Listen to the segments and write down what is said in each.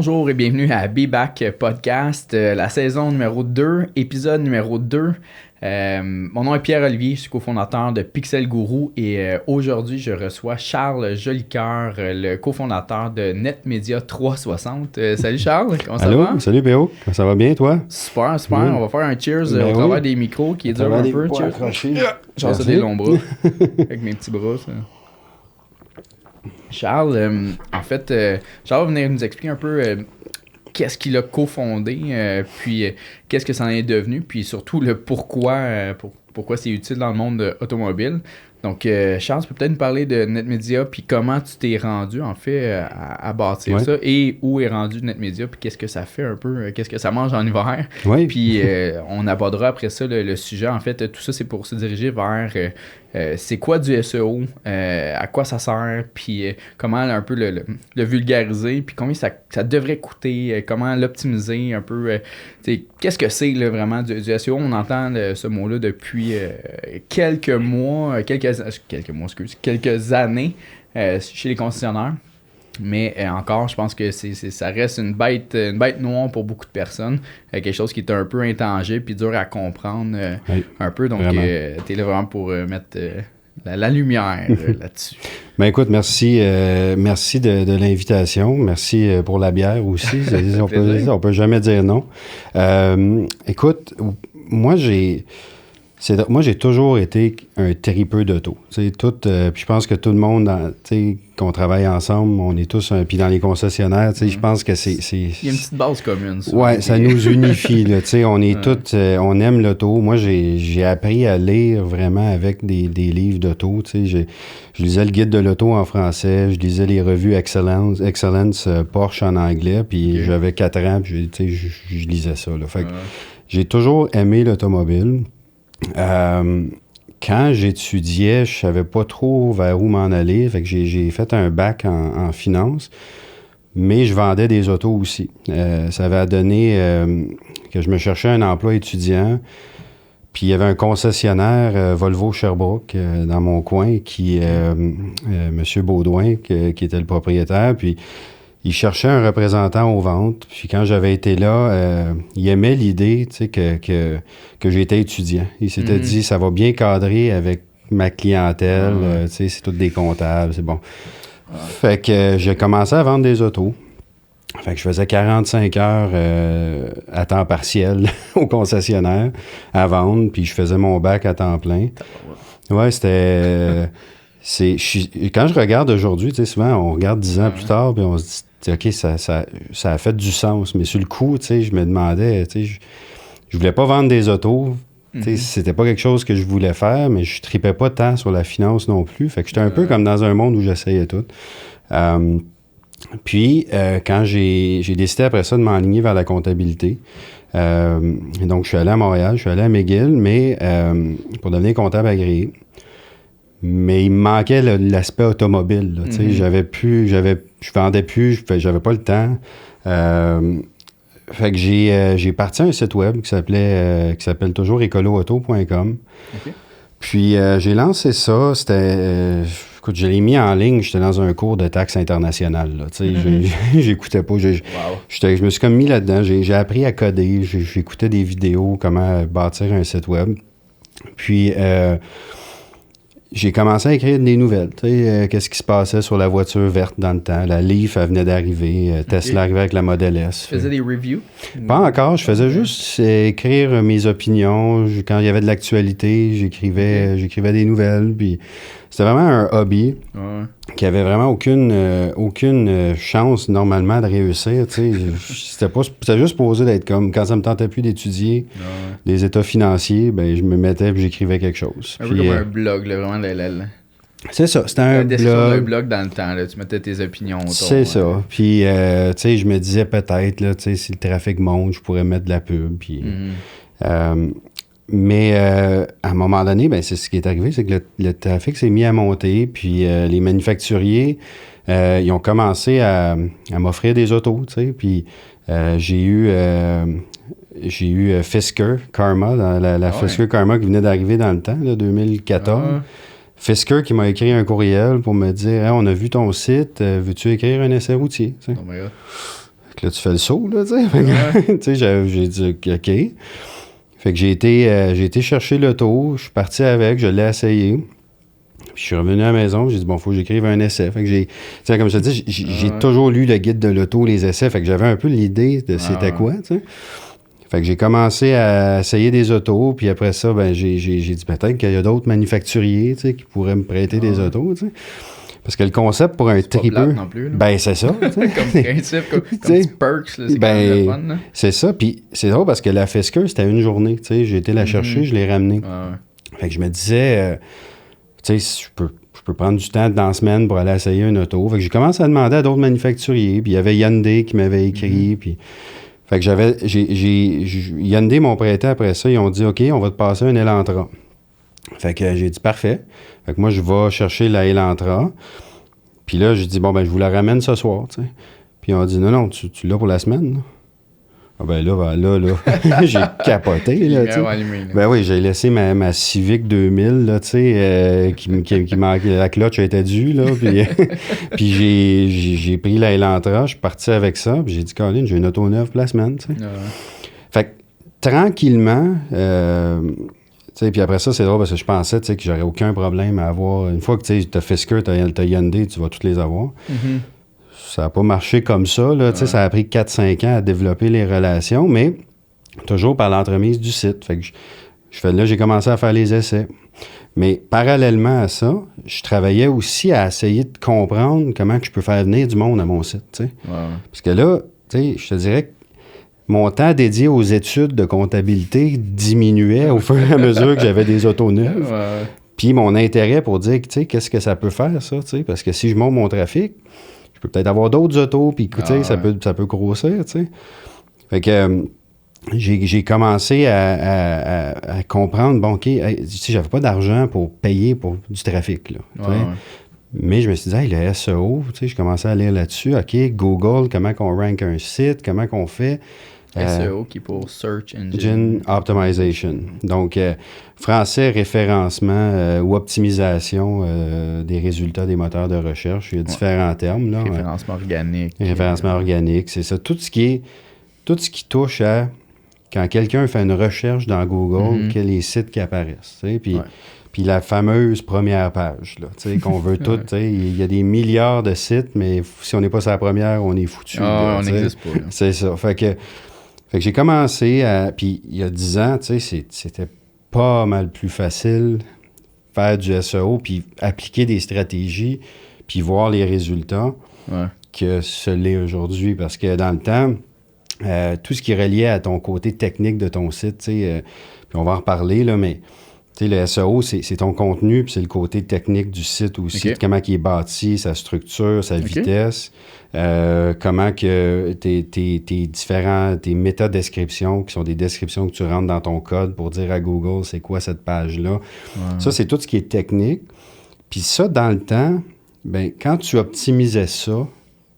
Bonjour et bienvenue à Be Back Podcast, la saison numéro 2, épisode numéro 2. Mon nom est Pierre-Olivier, je suis cofondateur de Pixel Guru et aujourd'hui je reçois Charles Jolicoeur, le cofondateur de NetMedia 360. Salut Charles, comment ça va? Allô, salut Béo, ça va bien toi? Super, on va faire un cheers au travers des micros qui est dur un peu. Genre ça des longs bras, avec mes petits bras. Ça. Charles, en fait, Charles va venir nous expliquer un peu qu'est-ce qu'il a cofondé, puis qu'est-ce que ça en est devenu, puis surtout le pourquoi, pourquoi c'est utile dans le monde automobile. Donc, Charles, tu peux peut-être nous parler de NetMedia, puis comment tu t'es rendu, en fait, à bâtir ça, et où est rendu NetMedia, puis qu'est-ce que ça fait un peu, qu'est-ce que ça mange en hiver. Oui. Puis, on abordera après ça le sujet. En fait, tout ça, c'est pour se diriger vers c'est quoi du SEO, à quoi ça sert, puis comment un peu le vulgariser, puis combien ça devrait coûter, comment l'optimiser un peu. Qu'est-ce que c'est là, vraiment du SEO? On entend ce mot-là depuis quelques années chez les concessionnaires. Mais encore, je pense que ça reste une bête noire pour beaucoup de personnes. Quelque chose qui est un peu intangible puis dur à comprendre un peu. Donc, tu es là vraiment pour mettre la lumière là-dessus. Ben écoute, merci de l'invitation. Merci pour la bière aussi. On peut jamais dire non. Écoute, moi j'ai toujours été un tripeux d'auto. Puis je pense que tout le monde, qu'on travaille ensemble, on est tous, puis dans les concessionnaires, je pense que c'est... Il y a une petite base commune. Oui, ça nous unifie. Là, on est tous, on aime l'auto. Moi, j'ai appris à lire vraiment avec des livres d'auto. Je lisais le guide de l'auto en français, je lisais les revues Excellence Porsche en anglais, puis j'avais 4 ans, puis je lisais ça. Là. Fait que j'ai toujours aimé l'automobile. Quand j'étudiais, je savais pas trop vers où m'en aller. Fait que j'ai fait un bac en finance, mais je vendais des autos aussi. Ça avait donné que je me cherchais un emploi étudiant. Puis il y avait un concessionnaire Volvo Sherbrooke dans mon coin M. Baudouin, qui était le propriétaire. Puis il cherchait un représentant aux ventes. Puis quand j'avais été là, il aimait l'idée, que j'étais étudiant. Il s'était dit, ça va bien cadrer avec ma clientèle. C'est tous des comptables, c'est bon. Fait que j'ai commencé à vendre des autos. Fait que je faisais 45 heures à temps partiel au concessionnaire à vendre. Puis je faisais mon bac à temps plein. Ouais, c'était... quand je regarde aujourd'hui, souvent, on regarde 10 ans plus tard, puis on se dit, OK, ça a fait du sens. Mais sur le coup, je me demandais, je voulais pas vendre des autos. C'était pas quelque chose que je voulais faire, mais je tripais pas tant sur la finance non plus. Fait que j'étais un peu comme dans un monde où j'essayais tout. Puis, quand j'ai décidé après ça de m'enligner vers la comptabilité, donc je suis allé à Montréal, je suis allé à McGill, mais pour devenir comptable agréé. Mais il me manquait l'aspect automobile. Là, je vendais plus, j'avais pas le temps. Fait que j'ai parti un site web qui s'appelle toujours écoloauto.com. Okay. Puis j'ai lancé ça, écoute, je l'ai mis en ligne, j'étais dans un cours de taxes internationales. J'écoutais pas, je me suis comme mis là-dedans, j'ai appris à coder, j'écoutais des vidéos, comment bâtir un site web. Puis j'ai commencé à écrire des nouvelles. Qu'est-ce qui se passait sur la voiture verte dans le temps. La Leaf, elle venait d'arriver. Tesla arrivait avec la Model S. Tu faisais des reviews? Pas encore. Je faisais juste écrire mes opinions. Quand il y avait de l'actualité, j'écrivais des nouvelles. Puis c'était vraiment un hobby qui avait vraiment aucune chance normalement de réussir. C'était juste posé d'être comme quand ça me tentait plus d'étudier des états financiers, ben je me mettais et j'écrivais quelque chose. Un peu comme un blog, là, vraiment. C'est ça, c'était un blog. Blog dans le temps, là, tu mettais tes opinions autour. C'est ça. Puis, je me disais peut-être, là, si le trafic monte, je pourrais mettre de la pub. Puis, mais à un moment donné, ben, c'est ce qui est arrivé, c'est que le trafic s'est mis à monter. Puis, les manufacturiers, ils ont commencé à m'offrir des autos, Puis, j'ai eu Fisker Karma, la Fisker Karma qui venait d'arriver dans le temps, là, 2014. Fisker qui m'a écrit un courriel pour me dire hey, on a vu ton site, veux-tu écrire un essai routier? Là, tu fais le saut, là, tu sais. Tu sais, j'ai dit OK. Fait que j'ai été chercher l'auto, je suis parti avec, je l'ai essayé. Puis je suis revenu à la maison, j'ai dit, bon, il faut que j'écrive un essai. Fait que tu sais, comme je te dis, j'ai toujours lu le guide de l'auto, les essais, fait que j'avais un peu l'idée de c'était quoi, tu sais. Fait que j'ai commencé à essayer des autos, puis après ça, ben j'ai dit peut-être qu'il y a d'autres manufacturiers, tu sais, qui pourraient me prêter des autos, tu sais. Parce que le concept pour un tripeux, ben c'est ça. Comme principe, comme petit perks, là, c'est quand même le fun. Là. C'est ça, puis c'est drôle parce que la Fisker, c'était une journée, tu sais, j'ai été la chercher, je l'ai ramenée. Fait que je me disais, tu sais, je peux prendre du temps dans la semaine pour aller essayer une auto. Fait que j'ai commencé à demander à d'autres manufacturiers, puis il y avait Hyundai qui m'avait écrit, puis... Fait que Hyundai m'ont prêté après ça, ils ont dit, OK, on va te passer un Elantra. Fait que j'ai dit, parfait. Fait que moi, je vais chercher la Elantra. Puis là, j'ai dit, bon, ben, je vous la ramène ce soir, tu sais. Puis on dit, non, tu l'as pour la semaine, là. Ah ben là, j'ai capoté, là, tu sais. Ben oui, j'ai laissé ma Civic 2000, là, tu sais, qui manquait, la clutch était due, là, puis j'ai pris la Elantra, je suis parti avec ça, puis j'ai dit, Colin, j'ai une auto neuve pour la semaine, tu sais. Fait que, tranquillement, tu sais, puis après ça, c'est drôle parce que je pensais, tu sais, que j'aurais aucun problème à avoir, une fois que, tu sais, t'as Fisker, t'as Hyundai, tu vas toutes les avoir. Ça n'a pas marché comme ça. Là, ça a pris 4-5 ans à développer les relations, mais toujours par l'entremise du site. Fait que là, j'ai commencé à faire les essais. Mais parallèlement à ça, je travaillais aussi à essayer de comprendre comment que je peux faire venir du monde à mon site. T'sais. Parce que là, je te dirais que mon temps dédié aux études de comptabilité diminuait au fur et à mesure que j'avais des autos neuves. Puis mon intérêt pour dire, qu'est-ce que ça peut faire, ça? Parce que si je monte mon trafic, je peux peut-être avoir d'autres autos, puis ça peut grossir, tu sais. Fait que j'ai commencé à comprendre, bon, OK, j'avais pas d'argent pour payer pour du trafic, là. Mais je me suis dit, hey, le SEO, je commençais à lire là-dessus. OK, Google, comment qu'on rank un site, comment qu'on fait. SEO qui est pour Search Engine Optimization. Donc, français, référencement ou optimisation des résultats des moteurs de recherche. Il y a différents termes. Là, référencement organique. Référencement organique, c'est ça. Tout ce qui touche à quand quelqu'un fait une recherche dans Google, quels les sites qui apparaissent. Puis la fameuse première page, là, qu'on veut tout. Il y a des milliards de sites, mais si on n'est pas sur la première, on est foutu. On n'existe pas. Là. C'est ça. Fait que j'ai commencé à... Puis il y a 10 ans, c'était pas mal plus facile faire du SEO, puis appliquer des stratégies, puis voir les résultats que ce l'est aujourd'hui. Parce que dans le temps, tout ce qui est relié à ton côté technique de ton site, puis on va en reparler, là, mais... le SEO, c'est ton contenu, puis c'est le côté technique du site aussi, comment il est bâti, sa structure, sa vitesse, comment que tes métadescriptions, qui sont des descriptions que tu rentres dans ton code pour dire à Google c'est quoi cette page-là. Ça, c'est tout ce qui est technique. Puis ça, dans le temps, ben quand tu optimisais ça,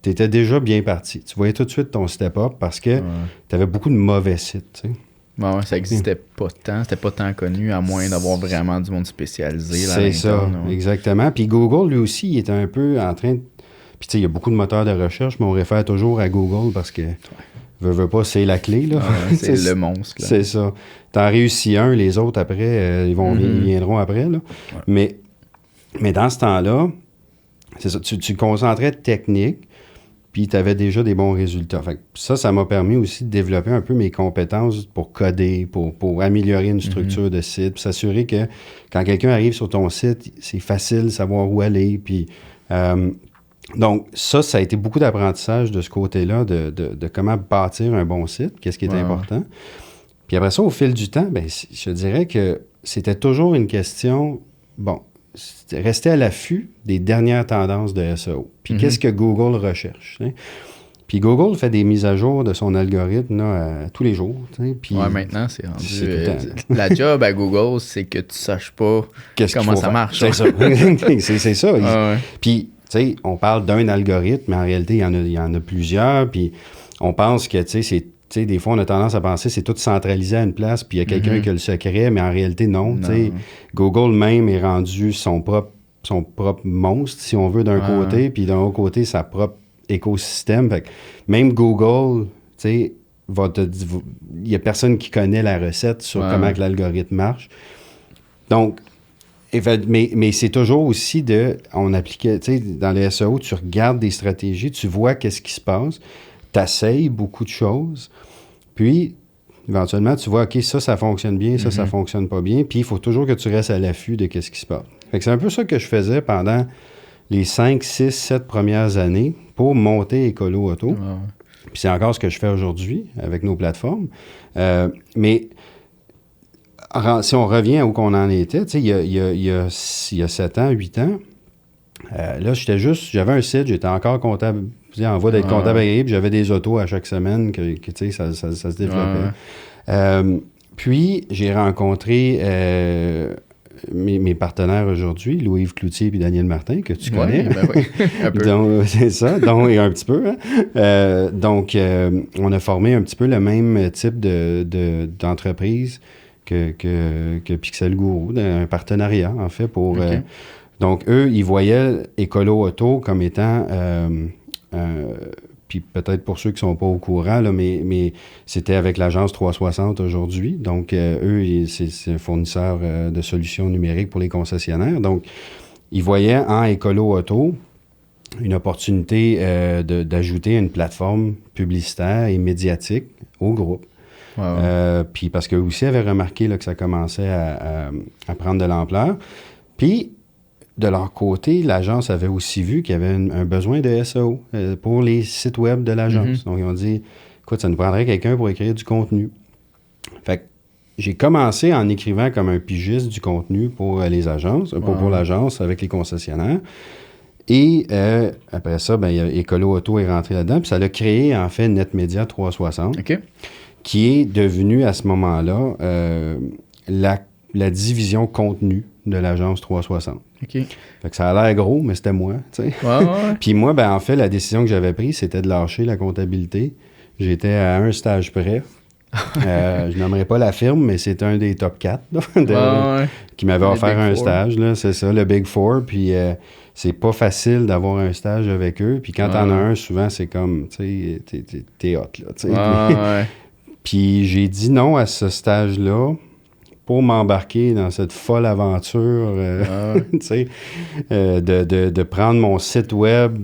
tu étais déjà bien parti. Tu voyais tout de suite ton step-up parce que tu avais beaucoup de mauvais sites, tu sais. Ça n'existait pas tant, c'était pas tant connu, à moins d'avoir vraiment du monde spécialisé. C'est ça, exactement. Puis Google, lui aussi, il était un peu en train de... Puis tu sais, il y a beaucoup de moteurs de recherche, mais on réfère toujours à Google parce que, veut pas, c'est la clé, là. C'est le monstre, là. C'est ça. T'en réussis un, les autres, après, ils viendront après, là. Mais dans ce temps-là, c'est ça, tu te concentrais technique, puis tu avais déjà des bons résultats. Fait que ça m'a permis aussi de développer un peu mes compétences pour coder, pour améliorer une structure de site, puis s'assurer que quand quelqu'un arrive sur ton site, c'est facile de savoir où aller. Puis, donc, ça a été beaucoup d'apprentissage de ce côté-là, de comment bâtir un bon site, qu'est-ce qui est important. Puis après ça, au fil du temps, ben, je dirais que c'était toujours une question, rester à l'affût des dernières tendances de SEO. Puis qu'est-ce que Google recherche? T'sais? Puis Google fait des mises à jour de son algorithme là, tous les jours. Puis maintenant, c'est rendu... la job à Google, c'est que tu saches pas comment ça marche. C'est ça. c'est ça. Puis, tu sais, on parle d'un algorithme, mais en réalité, il y en a plusieurs. Puis on pense que, tu sais, des fois, on a tendance à penser que c'est tout centralisé à une place, puis il y a quelqu'un qui a le secret, mais en réalité, non. Google même est rendu son propre monstre, si on veut, d'un côté, puis d'un autre côté, sa propre écosystème. Fait que même Google, tu sais, il n'y a personne qui connaît la recette sur comment que l'algorithme marche. Donc, mais c'est toujours aussi on appliquait, tu sais, dans le SEO, tu regardes des stratégies, tu vois qu'est-ce qui se passe, tu essayes beaucoup de choses, puis éventuellement, tu vois, OK, ça fonctionne bien, ça fonctionne pas bien, puis il faut toujours que tu restes à l'affût de qu'est-ce qui se passe. Fait que c'est un peu ça que je faisais pendant les 5, 6, 7 premières années pour monter Écolo Auto. Puis c'est encore ce que je fais aujourd'hui avec nos plateformes. Mais si on revient à où qu'on en était, tu sais, il y a 7 ans, 8 ans, là, j'avais un site, j'étais encore comptable, en voie d'être comptable agréé, puis j'avais des autos à chaque semaine que tu sais, ça se développait. Puis, j'ai rencontré mes partenaires aujourd'hui, Louis-Yves Cloutier et Daniel Martin, que tu connais. Oui, un peu. Donc, c'est ça, et un petit peu. Hein? Donc, on a formé un petit peu le même type d'entreprise que Pixel Guru, un partenariat, en fait, pour... donc, eux, ils voyaient Écolo Auto comme étant... puis peut-être pour ceux qui ne sont pas au courant, là, mais c'était avec l'agence 360 aujourd'hui. Donc, eux, c'est un fournisseur de solutions numériques pour les concessionnaires. Donc, ils voyaient en Écolo Auto une opportunité d'ajouter une plateforme publicitaire et médiatique au groupe. Puis parce qu'eux aussi avaient remarqué là, que ça commençait à prendre de l'ampleur. Puis, de leur côté, l'agence avait aussi vu qu'il y avait un besoin de SEO pour les sites web de l'agence. Donc, ils ont dit, écoute, ça nous prendrait quelqu'un pour écrire du contenu. Fait que j'ai commencé en écrivant comme un pigiste du contenu pour les agences, pour l'agence avec les concessionnaires. Et après ça, Écolo Auto est rentré là-dedans. Puis ça a créé, en fait, NetMedia 360, qui est devenu, à ce moment-là, la division contenu de l'agence 360. Fait que ça a l'air gros, mais c'était moi, tu sais. Puis moi, en fait, la décision que j'avais prise, c'était de lâcher la comptabilité. J'étais à un stage près. Je nommerai pas la firme, mais c'est un des top 4 qui m'avait offert un stage, là, c'est ça, le Big Four. Puis c'est pas facile d'avoir un stage avec eux. Puis quand t'en as un, souvent, c'est comme, tu sais, t'es hot, là, tu sais. Puis j'ai dit non à ce stage-là pour m'embarquer dans cette folle aventure, tu sais, de prendre mon site web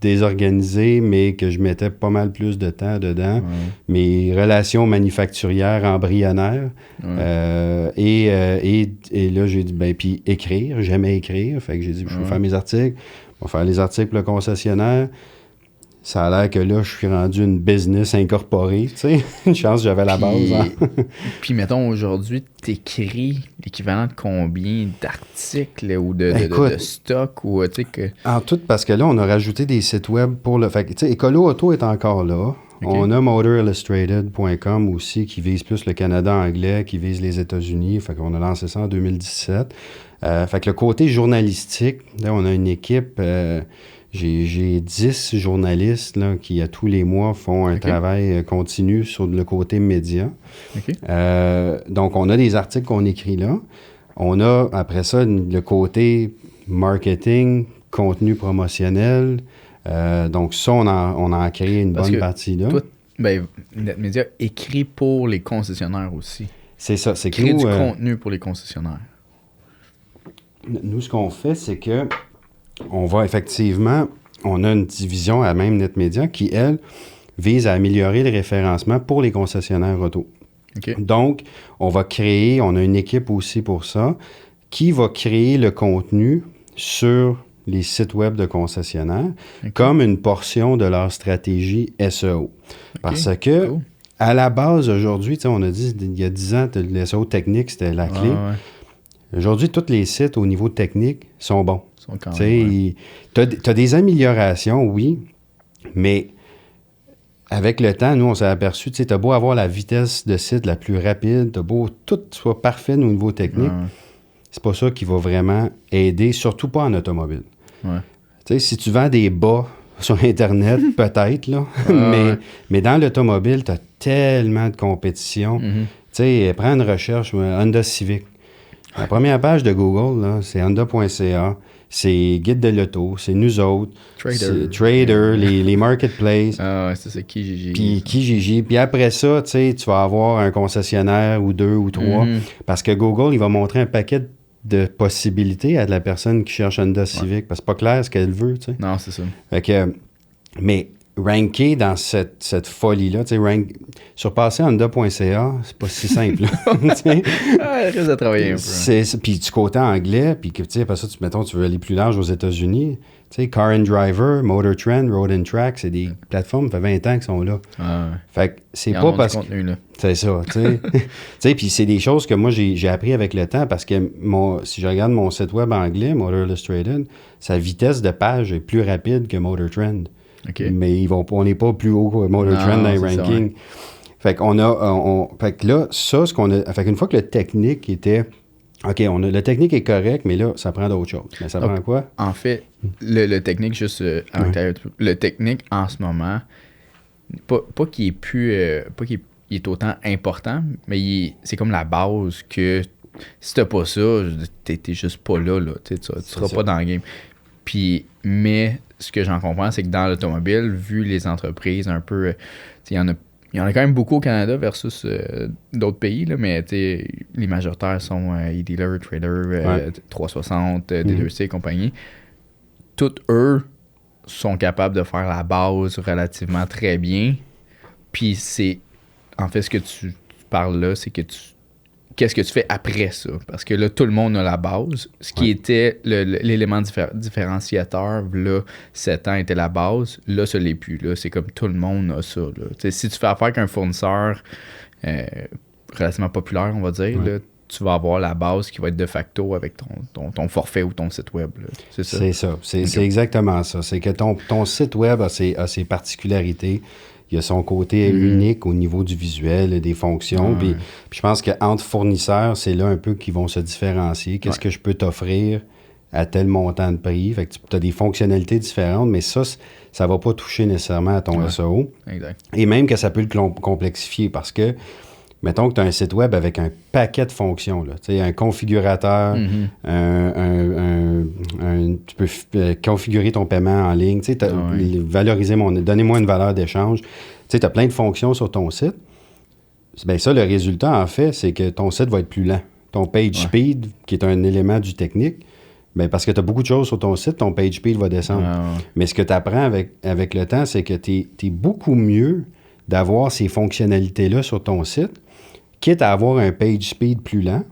désorganisé, mais que je mettais pas mal plus de temps dedans, mes relations manufacturières embryonnaires, et là, j'ai dit, puis écrire, j'aimais écrire, fait que j'ai dit, je vais faire mes articles, je vais faire les articles pour le concessionnaire. Ça a l'air que là, je suis rendu une business incorporée, tu sais. Une chance, j'avais la base. Hein? Puis, mettons, aujourd'hui, t'écris l'équivalent de combien d'articles ou de stock ou, tu sais, que... En tout, parce que là, on a rajouté des sites web pour le... Fait que, tu sais, Écolo Auto est encore là. On a MotorIllustrated.com aussi, qui vise plus le Canada anglais, qui vise les États-Unis. Fait qu'on a lancé ça en 2017. Fait que le côté journalistique, là, on a une équipe... J'ai 10 journalistes là, qui, à tous les mois, font un travail continu sur le côté média. Donc, on a des articles qu'on écrit là. On a, après ça, le côté marketing, contenu promotionnel. Donc, ça, on a créé une bonne partie là. Toi, NetMedia écrit pour les concessionnaires aussi. C'est ça. C'est créer du contenu pour les concessionnaires. Nous, ce qu'on fait, c'est que on a une division à même NetMedia qui, elle, vise à améliorer le référencement pour les concessionnaires auto. Donc, on a une équipe aussi pour ça, qui va créer le contenu sur les sites web de concessionnaires comme une portion de leur stratégie SEO. Parce que, à la base, aujourd'hui, on a dit, il y a 10 ans, le SEO technique, c'était la clé. Aujourd'hui, tous les sites au niveau technique sont bons. Tu as des améliorations, oui, mais avec le temps, nous, on s'est aperçu, tu as beau avoir la vitesse de site la plus rapide, tu as beau tout soit parfait au niveau technique, c'est pas ça qui va vraiment aider, surtout pas en automobile. Si tu vends des bas sur Internet, peut-être, là, mais dans l'automobile, tu as tellement de compétition. Prends une recherche, Honda Civic. La première page de Google, là, c'est honda.ca, c'est Guide de l'auto, c'est nous autres, c'est Trader, les marketplaces. Ah ouais, c'est Kijiji. Puis Kijiji. Puis après ça, tu sais, tu vas avoir un concessionnaire ou 2 ou 3. Parce que Google, il va montrer un paquet de possibilités à de la personne qui cherche Honda Civic. Parce que c'est pas clair ce qu'elle veut, tu sais. Non, c'est ça. Fait que, mais ranker dans cette folie-là, tu sais, surpasser Honda.ca, c'est pas si simple. Reste à travailler un peu. Puis du côté anglais, puis que, tu sais, après ça, mettons, tu veux aller plus large aux États-Unis, tu sais, Car and Driver, Motor Trend, Road and Track, c'est des plateformes, ça fait 20 ans qu'ils sont là. Ah ouais. Fait que c'est pas parce que... contenu, là. C'est ça, tu sais. Tu sais, puis c'est des choses que moi, j'ai appris avec le temps parce que si je regarde mon site web anglais, Motor Illustrated, sa vitesse de page est plus rapide que Motor Trend. Okay. Mais on n'est pas plus haut que Motor Trend dans les rankings. Fait qu'on a... fait que là, ça, ce qu'on a... Fait qu'une fois que le technique était... OK, le technique est correct, mais là, ça prend d'autres choses. Mais ça prend quoi? En fait, le technique, juste à l'intérieur, le technique, en ce moment, pas qu'il est plus... pas qu'il est autant important, mais c'est comme la base que si t'as pas ça, t'es juste pas là. Tu seras pas dans le game. Puis, mais ce que j'en comprends, c'est que dans l'automobile, vu les entreprises un peu... il y en a quand même beaucoup au Canada versus d'autres pays, là, mais les majoritaires sont e-dealer, Trader, 360, D2C et compagnie. Toutes eux sont capables de faire la base relativement très bien. Puis c'est... En fait, ce que tu parles là, c'est que qu'est-ce que tu fais après ça? Parce que là, tout le monde a la base. Ce qui était l'élément différenciateur, là, 7 ans était la base. Là, ce l'est plus. Là, c'est comme tout le monde a ça. Là. Si tu fais affaire avec un fournisseur relativement populaire, on va dire, là, tu vas avoir la base qui va être de facto avec ton forfait ou ton site web. Là. C'est ça. C'est ça. C'est exactement ça. C'est que ton site web a ses particularités. Il a son côté unique au niveau du visuel, des fonctions. Puis je pense qu'entre fournisseurs, c'est là un peu qu'ils vont se différencier. Qu'est-ce que je peux t'offrir à tel montant de prix? Fait que tu as des fonctionnalités différentes, mais ça ne va pas toucher nécessairement à ton SEO. Exact. Et même que ça peut le complexifier parce que, mettons que tu as un site web avec un paquet de fonctions, là, un configurateur, tu peux configurer ton paiement en ligne, donnez-moi une valeur d'échange. Tu as plein de fonctions sur ton site. Bien ça, le résultat, en fait, c'est que ton site va être plus lent. Ton page speed, qui est un élément du technique, bien, parce que tu as beaucoup de choses sur ton site, ton page speed va descendre. Mais ce que tu apprends avec le temps, c'est que tu es beaucoup mieux d'avoir ces fonctionnalités-là sur ton site, quitte à avoir un page speed plus lent,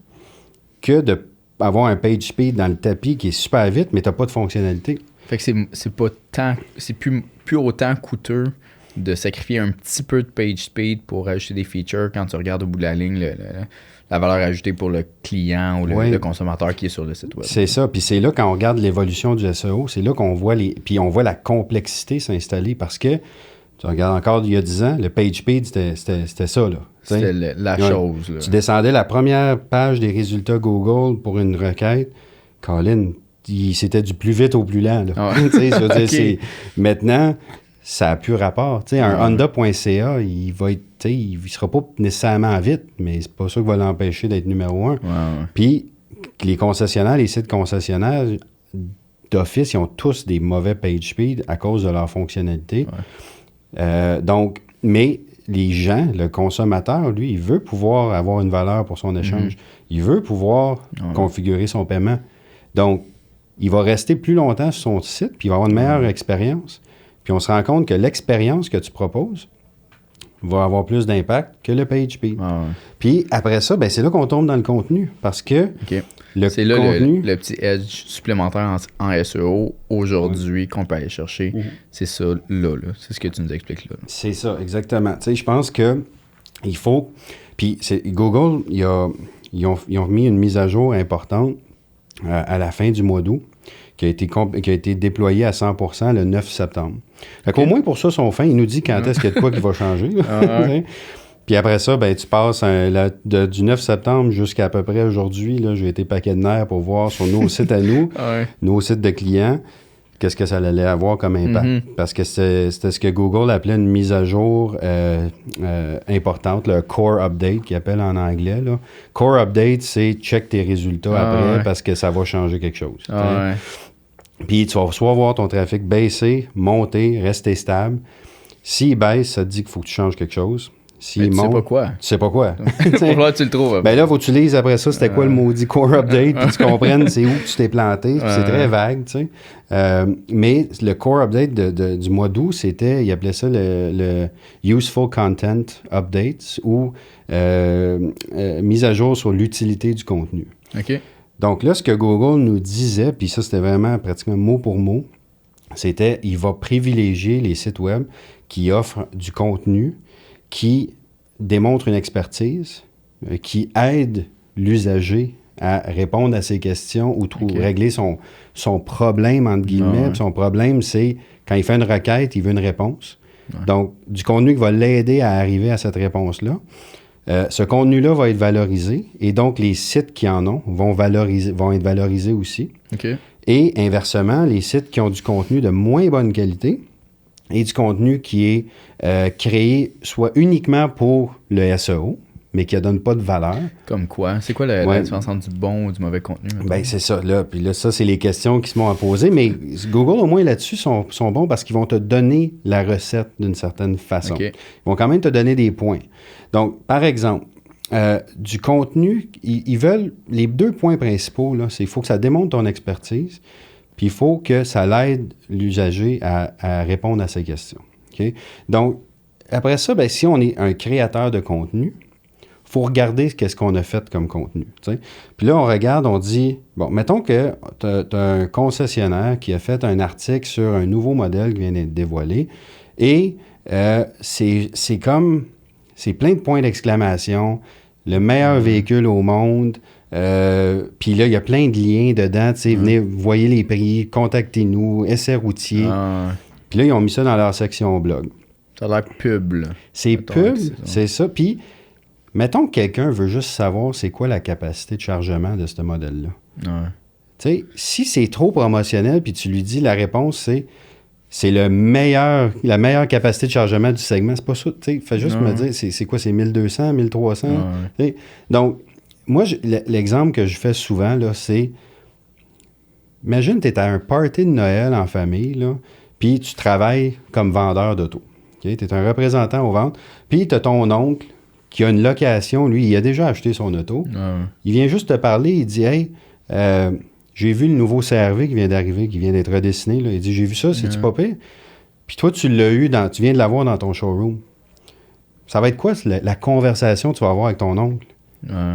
que d'avoir un page speed dans le tapis qui est super vite, mais tu n'as pas de fonctionnalité. Fait que c'est pas tant... C'est plus autant coûteux de sacrifier un petit peu de page speed pour ajouter des features quand tu regardes au bout de la ligne la valeur ajoutée pour le client ou le consommateur qui est sur le site web. C'est ça. Puis c'est là, quand on regarde l'évolution du SEO, c'est là qu'on voit puis on voit la complexité s'installer parce que tu regardes encore il y a 10 ans, le page speed, c'était ça, là. C'était la chose, là. Tu descendais la première page des résultats Google pour une requête. Colin, c'était du plus vite au plus lent, là. Maintenant, ça n'a plus rapport. Un Honda.ca, il va être, il ne sera pas nécessairement vite, mais c'est pas ça qui va l'empêcher d'être numéro 1. Puis, les concessionnaires, les sites concessionnaires, d'office, ils ont tous des mauvais page speed à cause de leur fonctionnalité. Donc, mais les gens, le consommateur, lui, il veut pouvoir avoir une valeur pour son échange. Il veut pouvoir configurer son paiement. Donc, il va rester plus longtemps sur son site, puis il va avoir une meilleure expérience. Puis on se rend compte que l'expérience que tu proposes va avoir plus d'impact que le page speed. Puis après ça, ben, c'est là qu'on tombe dans le contenu, parce que c'est là contenu... le petit edge supplémentaire en SEO aujourd'hui qu'on peut aller chercher. C'est ça, là. C'est ce que tu nous expliques là. C'est ça, exactement. Tu sais, je pense que il faut... Puis Google, ils ont mis une mise à jour importante à la fin du mois d'août qui a été déployée à 100% le 9 septembre. Fait qu'au moins pour ça, son fin, il nous dit quand est-ce qu'il y a de quoi qui va changer. Puis après ça, ben, tu passes du 9 septembre jusqu'à peu près aujourd'hui, là, j'ai été paquet de nerfs pour voir sur nos sites à nous, nos sites de clients, qu'est-ce que ça allait avoir comme impact. Parce que c'était ce que Google appelait une mise à jour importante, le Core Update, qu'ils appellent en anglais. Là. Core Update, c'est check tes résultats après parce que ça va changer quelque chose. Puis tu vas soit voir ton trafic baisser, monter, rester stable. S'il baisse, ça te dit qu'il faut que tu changes quelque chose. Mais tu sais pas quoi. Tu sais pas quoi. Là, tu le trouves. Ben là, faut que tu lises après ça, c'était quoi le maudit Core Update, puis tu comprennes c'est où tu t'es planté, puis c'est très vague, tu sais. Mais le Core Update du mois d'août, c'était, il appelait ça le Useful Content Updates, ou mise à jour sur l'utilité du contenu. OK. Donc là, ce que Google nous disait, puis ça, c'était vraiment pratiquement mot pour mot, c'était, il va privilégier les sites web qui offrent du contenu qui démontre une expertise, qui aide l'usager à répondre à ses questions ou régler son problème, entre guillemets. Son problème, c'est quand il fait une requête, il veut une réponse. Donc, du contenu qui va l'aider à arriver à cette réponse-là. Ce contenu-là va être valorisé et donc les sites qui en ont vont être valorisés aussi. Okay. Et inversement, les sites qui ont du contenu de moins bonne qualité et du contenu qui est créé soit uniquement pour le SEO, mais qui ne donne pas de valeur. Comme quoi? C'est quoi la différence entre du bon ou du mauvais contenu? Ben c'est ça. Là. Puis là, ça, c'est les questions qui se m'ont à poser. Mais Google, au moins là-dessus, sont bons parce qu'ils vont te donner la recette d'une certaine façon. Okay. Ils vont quand même te donner des points. Donc, par exemple, du contenu, ils veulent... Les 2 points principaux, là, c'est qu'il faut que ça démontre ton expertise, puis il faut que ça l'aide l'usager à répondre à ses questions. Okay? Donc, après ça, ben, si on est un créateur de contenu, il faut regarder qu'est-ce qu'on a fait comme contenu. T'sais. Puis là, on regarde, on dit, bon, mettons que tu as un concessionnaire qui a fait un article sur un nouveau modèle qui vient d'être dévoilé, et c'est plein de points d'exclamation, le meilleur véhicule au monde. Puis là, il y a plein de liens dedans. Venez, voyez les prix, contactez-nous, essai routier. Puis là, ils ont mis ça dans leur section blog. Ça a l'air pub, là. C'est pub, c'est ça. Puis, mettons que quelqu'un veut juste savoir c'est quoi la capacité de chargement de ce modèle-là. Ouais. Tu sais, si c'est trop promotionnel, puis tu lui dis la réponse, c'est la meilleure capacité de chargement du segment. C'est pas ça, tu sais. Fais juste me dire, c'est quoi, c'est 1200, 1300? Ouais. Donc, moi, l'exemple que je fais souvent, là, c'est... Imagine, tu es à un party de Noël en famille, là, puis tu travailles comme vendeur d'auto. Okay? Tu es un représentant aux ventes, puis tu as ton oncle qui a une location. Lui, il a déjà acheté son auto. Il vient juste te parler, il dit « Hey, j'ai vu le nouveau CR-V qui vient d'arriver, qui vient d'être redessiné. Là. » Il dit « J'ai vu ça, c'est-tu pas pire? » Puis toi, tu l'as eu, tu viens de l'avoir dans ton showroom. Ça va être quoi la conversation que tu vas avoir avec ton oncle?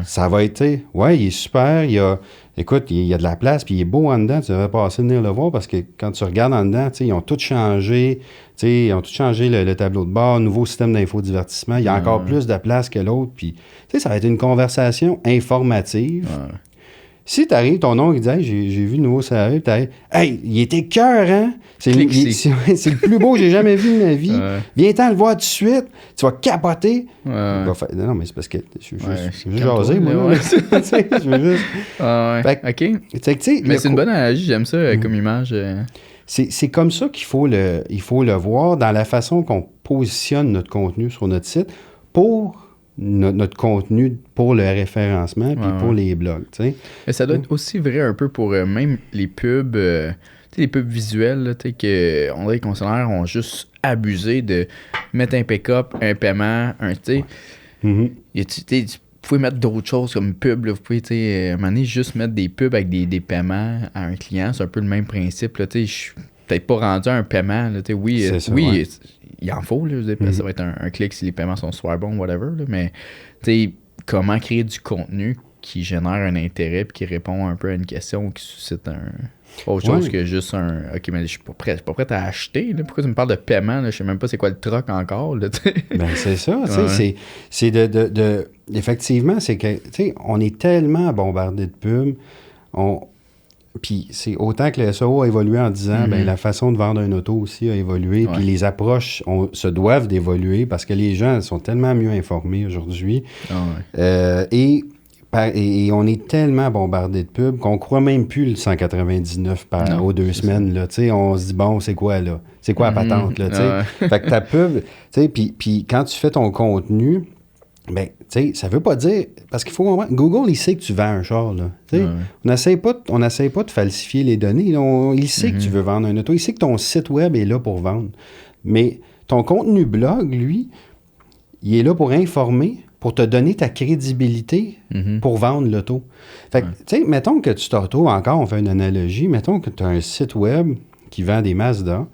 Ça va être, ouais, il est super, écoute, il y a de la place, puis il est beau en dedans, tu devrais passer venir le voir, parce que quand tu regardes en dedans, ils ont tout changé, le tableau de bord, nouveau système d'infodivertissement, il y a encore plus de place que l'autre, puis, ça va être une conversation informative. Si tu arrives, ton oncle, il dit « Hey, j'ai vu le nouveau CR-V », tu arrives « Hey, il était cœur, hein? C'est le plus beau que j'ai jamais vu de ma vie. Viens-t'en le voir tout de suite. Tu vas capoter. » Non, mais c'est parce que je veux juste jaser, moi. Je veux juste... OK. Mais c'est une bonne analogie, j'aime ça comme image. C'est comme ça qu'il faut le voir dans la façon qu'on positionne notre contenu sur notre site pour... Notre contenu pour le référencement puis pour les blogs, tu sais. Mais ça doit être aussi vrai un peu pour même les pubs, les pubs visuelles, là, que on dirait que les concessionnaires ont juste abusé de mettre un pick-up, un paiement, tu sais. Tu pouvez mettre d'autres choses comme pub, là, vous pouvez, à un moment donné, juste mettre des pubs avec des paiements à un client, c'est un peu le même principe, là, tu sais. Je suis peut-être pas rendu à un paiement, là, tu sais, il en faut, là, ça va être un clic si les paiements sont super bons, whatever, là, mais comment créer du contenu qui génère un intérêt et qui répond un peu à une question ou qui suscite autre chose que juste un « OK, mais je suis pas prêt à acheter, là. Pourquoi tu me parles de paiement, là? Je sais même pas c'est quoi le troc encore, là, t'sais. » Ben c'est ça, c'est de effectivement, c'est que, tu sais, on est tellement bombardé de pubs, puis c'est autant que le SEO a évolué en 10 ans, ben la façon de vendre un auto aussi a évolué, puis les approches se doivent d'évoluer parce que les gens sont tellement mieux informés aujourd'hui. Et Et on est tellement bombardé de pubs qu'on croit même plus le 199 aux 2 semaines. Là, on se dit, bon, c'est quoi là? C'est quoi la patente? Là, Fait que ta pub, puis quand tu fais ton contenu, ben, ça veut pas dire... Parce qu'il faut comprendre, Google, il sait que tu vends un char. Là, On n'essaie pas de falsifier les données. Là, il sait que tu veux vendre un auto. Il sait que ton site web est là pour vendre. Mais ton contenu blog, lui, il est là pour informer, pour te donner ta crédibilité pour vendre l'auto. Fait que, tu sais, mettons que tu te retrouves encore, on fait une analogie, mettons que tu as un site web qui vend des Mazda,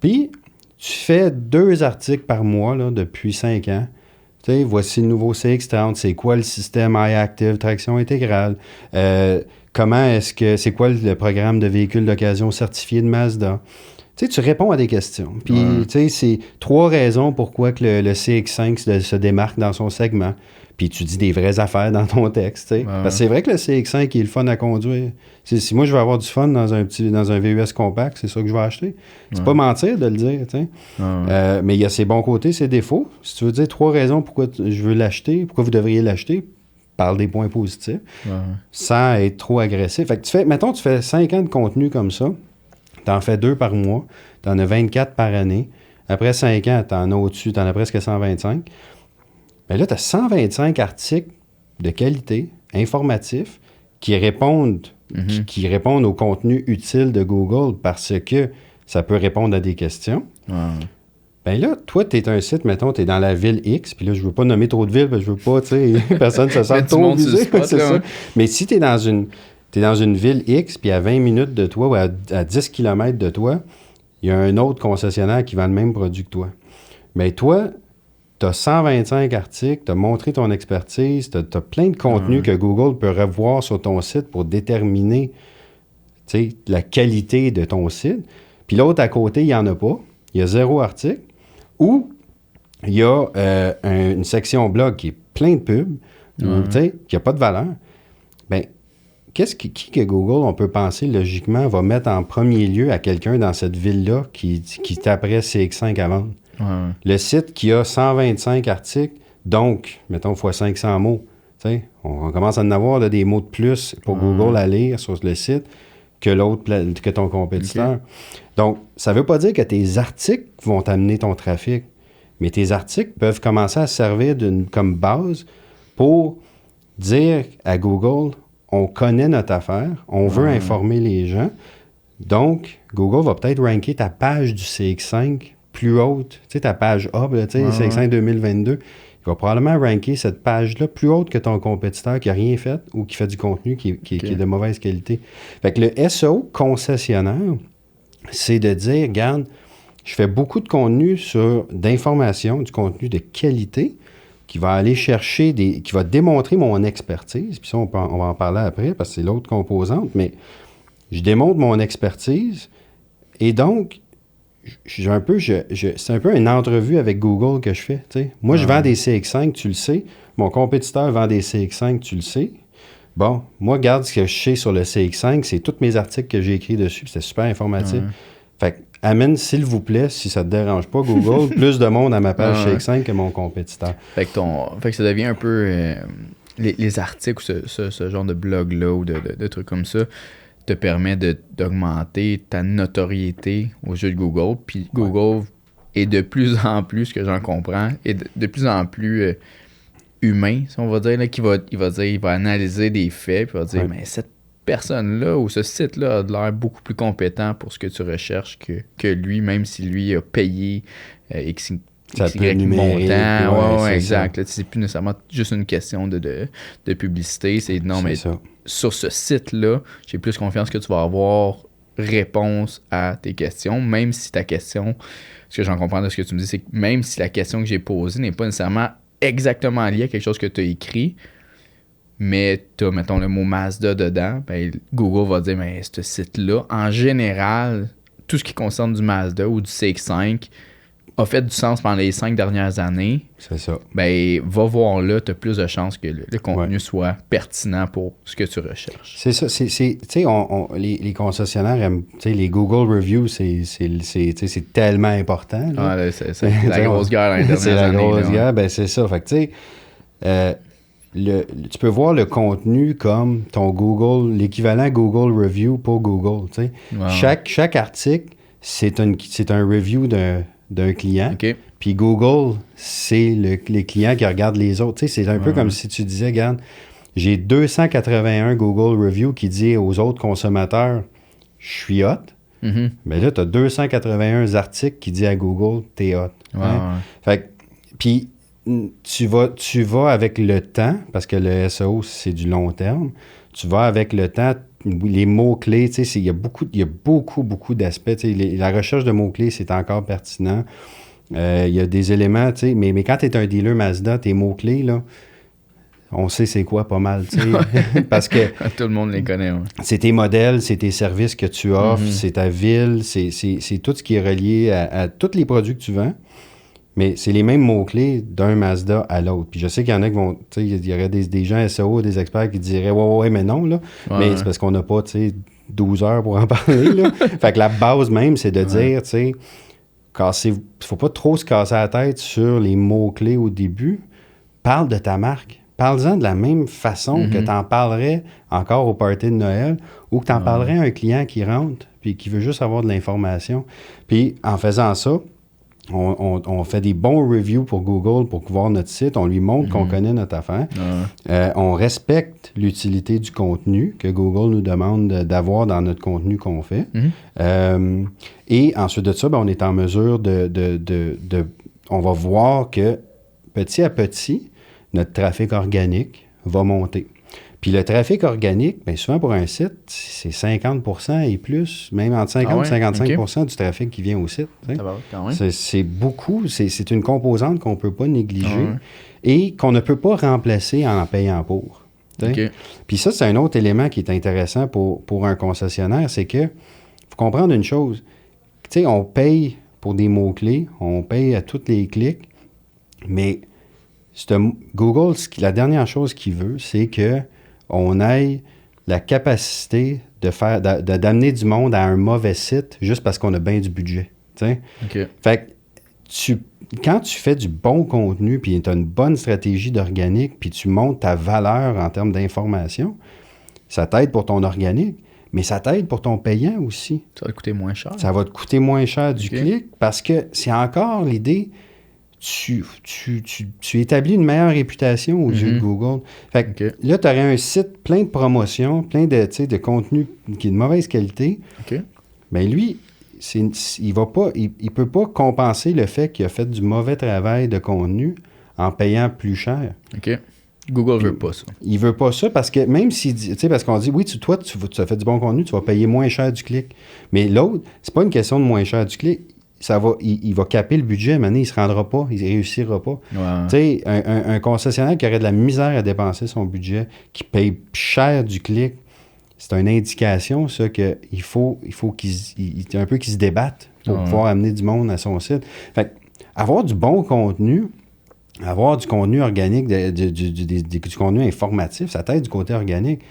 puis tu fais 2 articles par mois là, depuis 5 ans. Tu sais, voici le nouveau CX-30, c'est quoi le système iActive, traction intégrale, c'est quoi le programme de véhicule d'occasion certifié de Mazda. Tu sais, tu réponds à des questions. Puis, tu sais, c'est 3 raisons pourquoi que le CX-5 se démarque dans son segment. Puis, tu dis des vraies affaires dans ton texte, tu sais. Parce que c'est vrai que le CX-5 est le fun à conduire. Si moi, je veux avoir du fun dans un VUS compact, c'est ça que je vais acheter. C'est pas mentir de le dire, tu sais. Mais il y a ses bons côtés, ses défauts. Si tu veux dire 3 raisons pourquoi je veux l'acheter, pourquoi vous devriez l'acheter, parle des points positifs, sans être trop agressif. Fait que mettons, tu fais 5 ans de contenu comme ça. T'en fais 2 par mois, t'en as 24 par année. Après 5 ans, t'en as au-dessus, t'en as presque 125. Bien là, t'as 125 articles de qualité, informatifs, qui répondent au contenu utile de Google parce que ça peut répondre à des questions. Bien là, toi, t'es un site, mettons, t'es dans la ville X, puis là, je veux pas nommer trop de villes, parce que je veux pas, tu sais, personne se sent trop visé, c'est ça. Mais si t'es dans une ville X, puis à 20 minutes de toi ou à 10 km de toi, il y a un autre concessionnaire qui vend le même produit que toi. Bien, toi, tu as 125 articles, tu as montré ton expertise, tu as plein de contenus que Google peut revoir sur ton site pour déterminer la qualité de ton site. Puis l'autre à côté, il n'y en a pas. Il y a 0 article. Ou il y a une section blog qui est plein de pubs, qui n'a pas de valeur. Bien, qui que Google, on peut penser logiquement, va mettre en premier lieu à quelqu'un dans cette ville-là qui taperait CX5 à vendre? Le site qui a 125 articles, donc, mettons, fois 500 mots. On commence à en avoir des mots de plus pour Google à lire sur le site que ton compétiteur. Okay. Donc, ça ne veut pas dire que tes articles vont t'amener ton trafic, mais tes articles peuvent commencer à servir comme base pour dire à Google... On connaît notre affaire, on veut informer les gens. Donc, Google va peut-être ranker ta page du CX5 plus haute. Tu sais, ta page hub, CX5 2022. Il va probablement ranker cette page-là plus haute que ton compétiteur qui n'a rien fait ou qui fait du contenu qui est de mauvaise qualité. Fait que le SEO concessionnaire, c'est de dire, regarde, je fais beaucoup de contenu d'information, du contenu de qualité, qui va aller chercher qui va démontrer mon expertise. Puis ça, on va en parler après parce que c'est l'autre composante, mais je démontre mon expertise et donc, c'est un peu une entrevue avec Google que je fais. T'sais. Moi, je vends des CX5, tu le sais. Mon compétiteur vend des CX5, tu le sais. Bon, moi, regarde ce que je sais sur le CX5, c'est tous mes articles que j'ai écrits dessus, puis c'était super informatif. Fait que, amène, s'il vous plaît, si ça te dérange pas, Google, plus de monde à ma page CX5 que mon compétiteur. Fait que ça devient un peu... les articles ou ce genre de blog-là ou de trucs comme ça te permet d'augmenter ta notoriété aux yeux de Google. Puis Google est de plus en plus, ce que j'en comprends, est de plus en plus humain, si on va dire, là, il va analyser des faits, puis il va dire, mais cette personne-là ou ce site-là a l'air beaucoup plus compétent pour ce que tu recherches que lui, même si lui a payé X montant. Exact. Là, c'est plus nécessairement juste une question de publicité. C'est non, mais sur ce site-là, j'ai plus confiance que tu vas avoir réponse à tes questions, même si ta question, ce que j'en comprends de ce que tu me dis, c'est que même si la question que j'ai posée n'est pas nécessairement exactement liée à quelque chose que tu as écrit, mais tu as, mettons, le mot Mazda dedans, ben, Google va dire, mais ce site-là, en général, tout ce qui concerne du Mazda ou du CX5 a fait du sens pendant les 5 dernières années. C'est ça. Ben, va voir là, tu as plus de chances que le contenu soit pertinent pour ce que tu recherches. C'est ça. Tu sais, les concessionnaires aiment, les Google Reviews, c'est tellement important. Là. C'est la grosse guerre dans les dernières années. C'est la grosse guerre, ben c'est ça. Fait que, tu sais, tu peux voir le contenu comme ton Google, l'équivalent Google Review pour Google. Tu sais. Wow. Chaque article, c'est un review d'un client. OK. Puis Google, c'est les clients qui regardent les autres. Tu sais, c'est un peu comme si tu disais, regarde, j'ai 281 Google Reviews qui dit aux autres consommateurs, je suis hot. Mm-hmm. Mais là, tu as 281 articles qui disent à Google, t'es hot. Ouais, hein? ouais. Fait que, puis tu vas avec le temps, parce que le SEO, c'est du long terme. Tu vas avec le temps, les mots-clés, tu sais, il y a beaucoup d'aspects. Tu sais, la recherche de mots-clés, c'est encore pertinent. Il y a des éléments, tu sais, mais quand tu es un dealer Mazda, tes mots-clés, là, on sait c'est quoi pas mal, tu sais. Parce que tout le monde les connaît. Ouais. c'est tes modèles, c'est tes services que tu offres, c'est ta ville, c'est tout ce qui est relié à tous les produits que tu vends. Mais c'est les mêmes mots-clés d'un Mazda à l'autre. Puis je sais qu'il y en a qui vont, tu sais, il y aurait des gens SEO, des experts qui diraient ouais, mais non, là. Ouais, mais c'est parce qu'on n'a pas, tu sais, 12 heures pour en parler, là. Fait que la base même, c'est de dire, tu sais, faut pas trop se casser la tête sur les mots-clés au début. Parle de ta marque. Parle-en de la même façon que tu en parlerais encore au party de Noël ou que tu en parlerais à un client qui rentre puis qui veut juste avoir de l'information. Puis en faisant ça, on fait des bons reviews pour Google pour voir notre site. On lui montre qu'on connaît notre affaire. On respecte l'utilité du contenu que Google nous demande d'avoir dans notre contenu qu'on fait. Et ensuite de ça, on est en mesure on va voir que petit à petit, notre trafic organique va monter. Puis le trafic organique, bien souvent pour un site, c'est 50% et plus, même entre 50 et 55% du trafic qui vient au site. C'est beaucoup, c'est une composante qu'on ne peut pas négliger et qu'on ne peut pas remplacer en payant pour. Okay. Puis ça, c'est un autre élément qui est intéressant pour un concessionnaire, c'est que faut comprendre une chose. Tu sais, on paye pour des mots-clés, on paye à tous les clics, mais Google, la dernière chose qu'il veut, c'est qu'on ait la capacité d'amener du monde à un mauvais site juste parce qu'on a bien du budget. Okay. Fait que quand tu fais du bon contenu, puis tu as une bonne stratégie d'organique, puis tu montes ta valeur en termes d'information, ça t'aide pour ton organique, mais ça t'aide pour ton payant aussi. Ça va te coûter moins cher. Ça va te coûter moins cher du clic parce que c'est encore l'idée... Tu établis une meilleure réputation aux yeux de Google. Fait que là, tu aurais un site plein de promotions, plein de contenu qui est de mauvaise qualité. Mais lui, il peut pas compenser le fait qu'il a fait du mauvais travail de contenu en payant plus cher. Google veut pas ça. Il veut pas ça parce que même s'il dit, parce qu'on dit, oui, toi, tu as fait du bon contenu, tu vas payer moins cher du clic. Mais l'autre, c'est pas une question de moins cher du clic. Il va caper le budget, mais il ne se rendra pas, il ne réussira pas. Tu sais, un concessionnaire qui aurait de la misère à dépenser son budget, qui paye cher du clic, c'est une indication, ça, qu'il faut qu'il se débatte pour pouvoir amener du monde à son site. Fait que, avoir du bon contenu, avoir du contenu organique, du contenu informatif, ça t'aide du côté organique,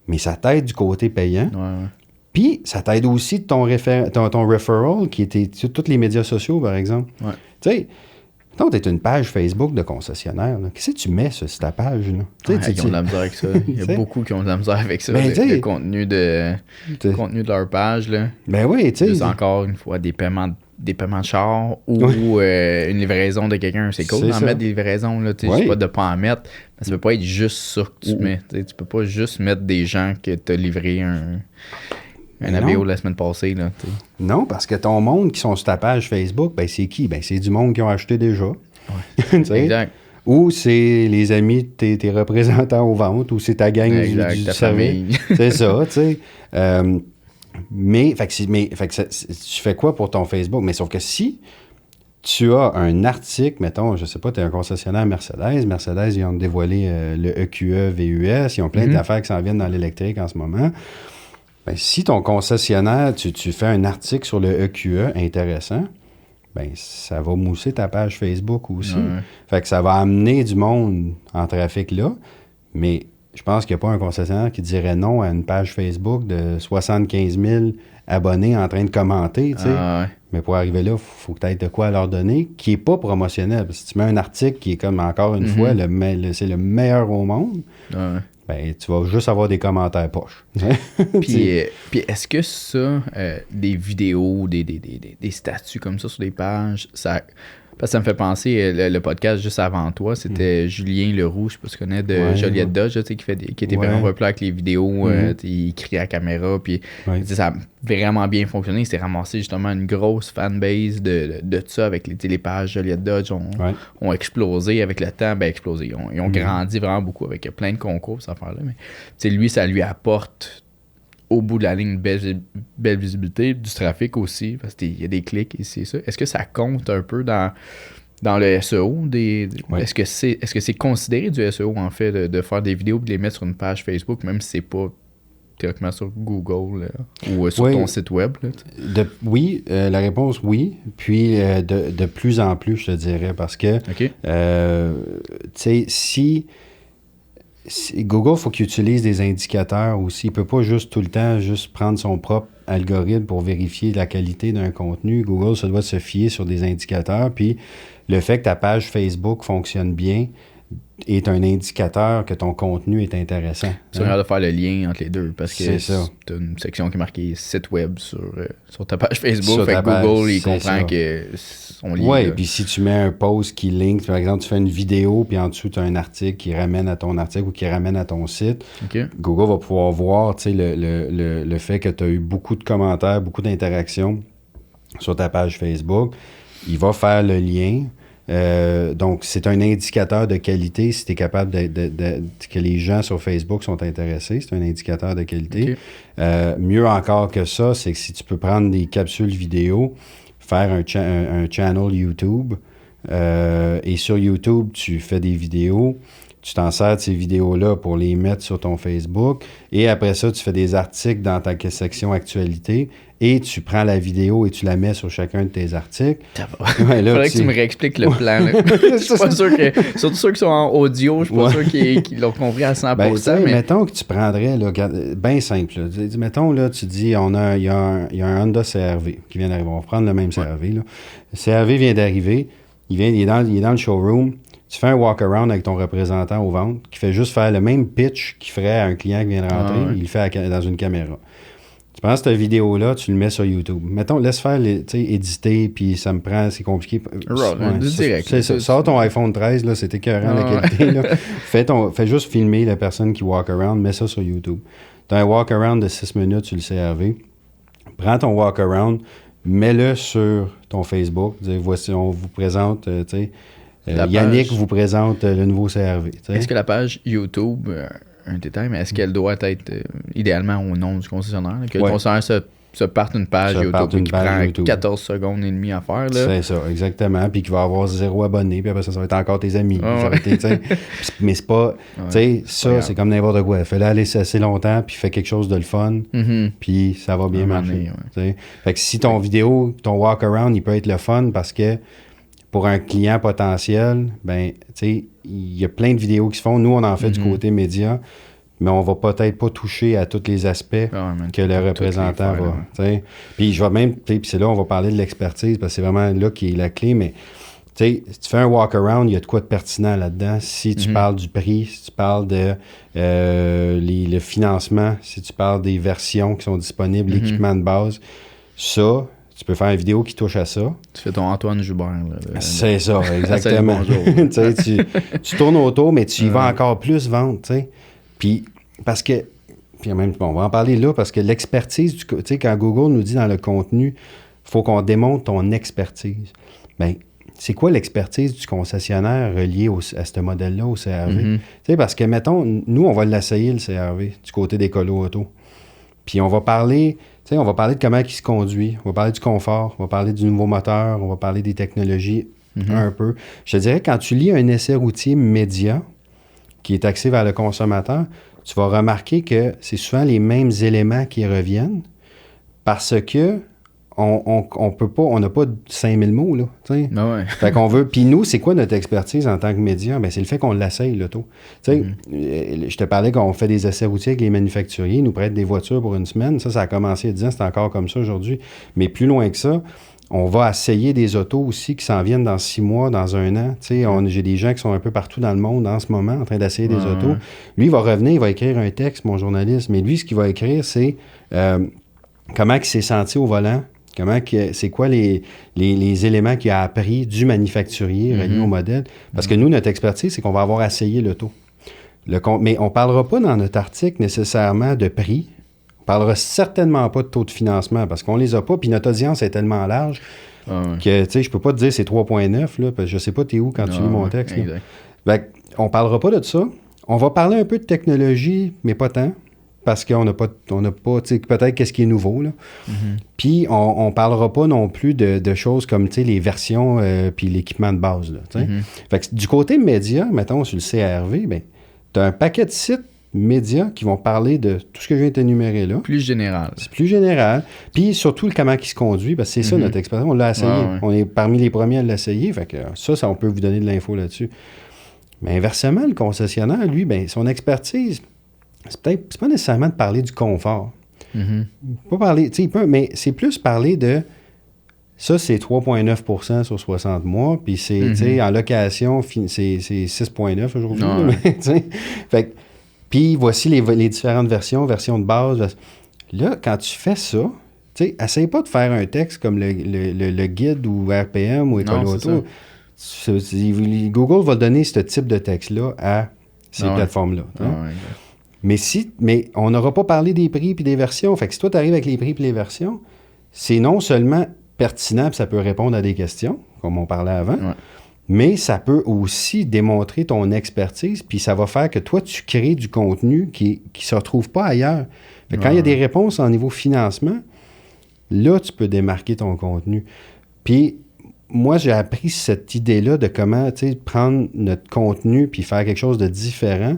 mais ça t'aide du côté payant. Puis, ça t'aide aussi de ton referral, qui était sur tous les médias sociaux, par exemple. Tu sais, quand tu es une page Facebook de concessionnaire, qu'est-ce que tu mets sur ta page? Là? Ils ont de la misère avec ça. Il y a beaucoup qui ont de la misère avec ça. Le contenu de leur page. Là. Ben oui, tu sais. Juste encore une fois, des paiements de char ou une livraison de quelqu'un. C'est cool d'en mettre des livraisons. Là, je sais pas de pas en mettre. Mais ça peut pas être juste ça que tu mets. Tu peux pas juste mettre des gens qui t'ont livré un ABO la semaine passée. Là, non, parce que ton monde qui sont sur ta page Facebook, ben c'est qui? Ben c'est du monde qui ont acheté déjà. Exact. Ou c'est les amis de tes représentants aux ventes, ou c'est ta gang du service. C'est ça, tu sais. Mais tu fais quoi pour ton Facebook? Mais sauf que si tu as un article, mettons, je sais pas, tu es un concessionnaire Mercedes, ils ont dévoilé le EQE VUS, ils ont plein d'affaires qui s'en viennent dans l'électrique en ce moment. Ben, si ton concessionnaire, tu fais un article sur le EQE intéressant, ben ça va mousser ta page Facebook aussi. Fait que ça va amener du monde en trafic là, mais je pense qu'il n'y a pas un concessionnaire qui dirait non à une page Facebook de 75 000 abonnés en train de commenter, tu sais. Ah, ouais. Mais pour arriver là, il faut que tu aies de quoi leur donner, qui n'est pas promotionnel. Parce que si tu mets un article qui est comme, encore une fois, c'est le meilleur au monde, Ah, ouais. ben, tu vas juste avoir des commentaires poches. Puis est-ce que ça, des vidéos, des statuts comme ça sur des pages, parce que ça me fait penser, le podcast juste avant toi, c'était Julien Leroux, je sais pas si tu connais, de Joliette Dodge, tu sais, qui était vraiment populaire avec les vidéos, il crie à la caméra, puis ça a vraiment bien fonctionné. Il s'est ramassé justement une grosse fanbase de ça, avec les pages Joliette Dodge ont explosé avec le temps, explosé. Ils ont grandi vraiment beaucoup avec plein de concours, cette affaire-là. Mais lui, ça lui apporte au bout de la ligne, une belle visibilité, du trafic aussi, parce qu'il y a des clics ici et ça. Est-ce que ça compte un peu dans le SEO? Est-ce que c'est considéré du SEO, en fait, de faire des vidéos et de les mettre sur une page Facebook, même si c'est pas théoriquement sur Google ou sur ton site web? Là, oui, la réponse, oui. Puis de plus en plus, je te dirais, parce que, tu sais, si Google, il faut qu'il utilise des indicateurs aussi. Il ne peut pas juste tout le temps juste prendre son propre algorithme pour vérifier la qualité d'un contenu. Google se doit se fier sur des indicateurs. Puis le fait que ta page Facebook fonctionne bien est un indicateur que ton contenu est intéressant. Tu as de faire le lien entre les deux parce que tu as une section qui est marquée site web sur ta page Facebook. Fait que Google, il comprend que son lien. Oui, puis si tu mets un post qui link, par exemple, tu fais une vidéo, puis en dessous, tu as un article qui ramène à ton article ou qui ramène à ton site, Google va pouvoir voir le fait que tu as eu beaucoup de commentaires, beaucoup d'interactions sur ta page Facebook. Il va faire le lien. Donc, c'est un indicateur de qualité si tu es capable que les gens sur Facebook sont intéressés. C'est un indicateur de qualité. Mieux encore que ça, c'est que si tu peux prendre des capsules vidéo, faire un channel YouTube, et sur YouTube, tu fais des vidéos, tu t'en sers de ces vidéos-là pour les mettre sur ton Facebook, et après ça, tu fais des articles dans ta section actualité, et tu prends la vidéo et tu la mets sur chacun de tes articles. Ouais, faudrait que tu me réexpliques le plan. Je suis pas sûr que... Surtout ceux qui sont en audio, je suis pas sûr qu'ils l'ont compris à 100%. Mais mettons que tu prendrais, bien simple, là, mettons, là, tu dis, il y a un Honda CR-V qui vient d'arriver. On va prendre le même CR-V. Là. Le CR-V vient d'arriver, il est dans le showroom. Tu fais un walk-around avec ton représentant aux ventes qui fait juste faire le même pitch qu'il ferait à un client qui vient de rentrer. Il le fait dans une caméra. Tu prends cette vidéo-là, tu le mets sur YouTube. Mettons, laisse faire, éditer, puis ça me prend, c'est compliqué. Direct. C'est ça. Sors ton iPhone 13, là, c'est écœurant la qualité. Là. Fais juste filmer la personne qui walk-around, mets ça sur YouTube. Tu as un walk-around de 6 minutes sur le CR-V. Prends ton walk-around, mets-le sur ton Facebook. Voici, on vous présente, Yannick vous présente le nouveau CR-V. Est-ce que la page YouTube, un détail, mais est-ce qu'elle doit être idéalement au nom du concessionnaire? Que le concessionnaire se parte une page YouTube qui prend 14 secondes et demie à faire. Là. C'est ça, exactement. Puis qui va avoir 0 abonnés, puis après ça va être encore tes amis. Mais c'est pas... c'est comme n'importe quoi. Fais-le aller assez longtemps, puis fais quelque chose de le fun, puis ça va bien marcher. Fait que si ton vidéo, ton walk-around, il peut être le fun parce que pour un client potentiel, il y a plein de vidéos qui se font. Nous, on en fait du côté média, mais on va peut-être pas toucher à tous les aspects que le représentant va. Puis je vais même, puis c'est là on va parler de l'expertise, parce que c'est vraiment là qui est la clé, mais si tu fais un walk-around, il y a de quoi de pertinent là-dedans. Si tu parles du prix, si tu parles de le financement, si tu parles des versions qui sont disponibles, l'équipement de base, ça... Tu peux faire une vidéo qui touche à ça. Tu fais ton Antoine Joubert. C'est ça, exactement. Tu tournes autour, mais tu y vas encore plus vendre. Puis, parce que... Puis même, on va en parler là, parce que l'expertise, quand Google nous dit dans le contenu, il faut qu'on démontre ton expertise. Bien, c'est quoi l'expertise du concessionnaire reliée à ce modèle-là, au CR-V? Parce que, mettons, nous, on va l'essayer, le CR-V, du côté des colos auto. Puis on va parler... on va parler de comment il se conduit, on va parler du confort, on va parler du nouveau moteur, on va parler des technologies un peu. Je te dirais, quand tu lis un essai routier média qui est axé vers le consommateur, tu vas remarquer que c'est souvent les mêmes éléments qui reviennent parce que on peut pas, on n'a pas 5000 mots, là, tu sais. Ah ouais. Fait qu'on veut, puis nous, c'est quoi notre expertise en tant que média? Ben, c'est le fait qu'on l'essaye, l'auto. Tu sais, je te parlais qu'on fait des essais routiers avec les manufacturiers, ils nous prêtent des voitures pour une semaine. Ça a commencé il y a 10 ans, c'est encore comme ça aujourd'hui. Mais plus loin que ça, on va essayer des autos aussi qui s'en viennent dans 6 mois, dans 1 an. Tu sais, j'ai des gens qui sont un peu partout dans le monde en ce moment en train d'essayer des autos. Lui, il va revenir, il va écrire un texte, mon journaliste. Mais lui, ce qu'il va écrire, c'est comment il s'est senti au volant, c'est quoi les éléments qu'il a appris du manufacturier reliés au modèle. Parce que nous, notre expertise, c'est qu'on va avoir essayé l'auto. Mais on ne parlera pas dans notre article nécessairement de prix. On ne parlera certainement pas de taux de financement parce qu'on ne les a pas, puis notre audience est tellement large que, tu sais, je peux pas te dire c'est 3,9, là, parce que je sais pas t'es où quand tu lis mon texte. On ne parlera pas de ça. On va parler un peu de technologie, mais pas tant, parce qu'on n'a pas tu sais, peut-être qu'est-ce qui est nouveau, là. Puis on ne parlera pas non plus de choses comme, tu sais, les versions puis l'équipement de base, là, tu sais. Fait que du côté média, mettons, sur le CRV, ben, tu as un paquet de sites médias qui vont parler de tout ce que je viens de t'énumérer là. Plus général. C'est plus général. Puis surtout comment il se conduit, parce que c'est ça notre expérience. On l'a essayé. On est parmi les premiers à l'essayer. Fait que ça, on peut vous donner de l'info là-dessus. Mais inversement, le concessionnaire, lui, ben, son expertise, c'est pas nécessairement de parler du confort. Pas parler, tu sais, mais c'est plus parler de ça, c'est 3,9 sur 60 mois, puis c'est, tu sais, en location, c'est 6,9 aujourd'hui. Fait que puis voici les différentes versions de base. Là, quand tu fais ça, tu sais, essaye pas de faire un texte comme le guide ou RPM ou École Auto. Google va donner ce type de texte-là à ces plateformes-là. Mais on n'aura pas parlé des prix et des versions. Fait que si toi, tu arrives avec les prix et les versions, c'est non seulement pertinent puis ça peut répondre à des questions, comme on parlait avant, mais ça peut aussi démontrer ton expertise, puis ça va faire que toi, tu crées du contenu qui ne se retrouve pas ailleurs. Fait que quand il y a des réponses en niveau financement, là, tu peux démarquer ton contenu. Puis, moi, j'ai appris cette idée-là de comment, tu sais, prendre notre contenu puis faire quelque chose de différent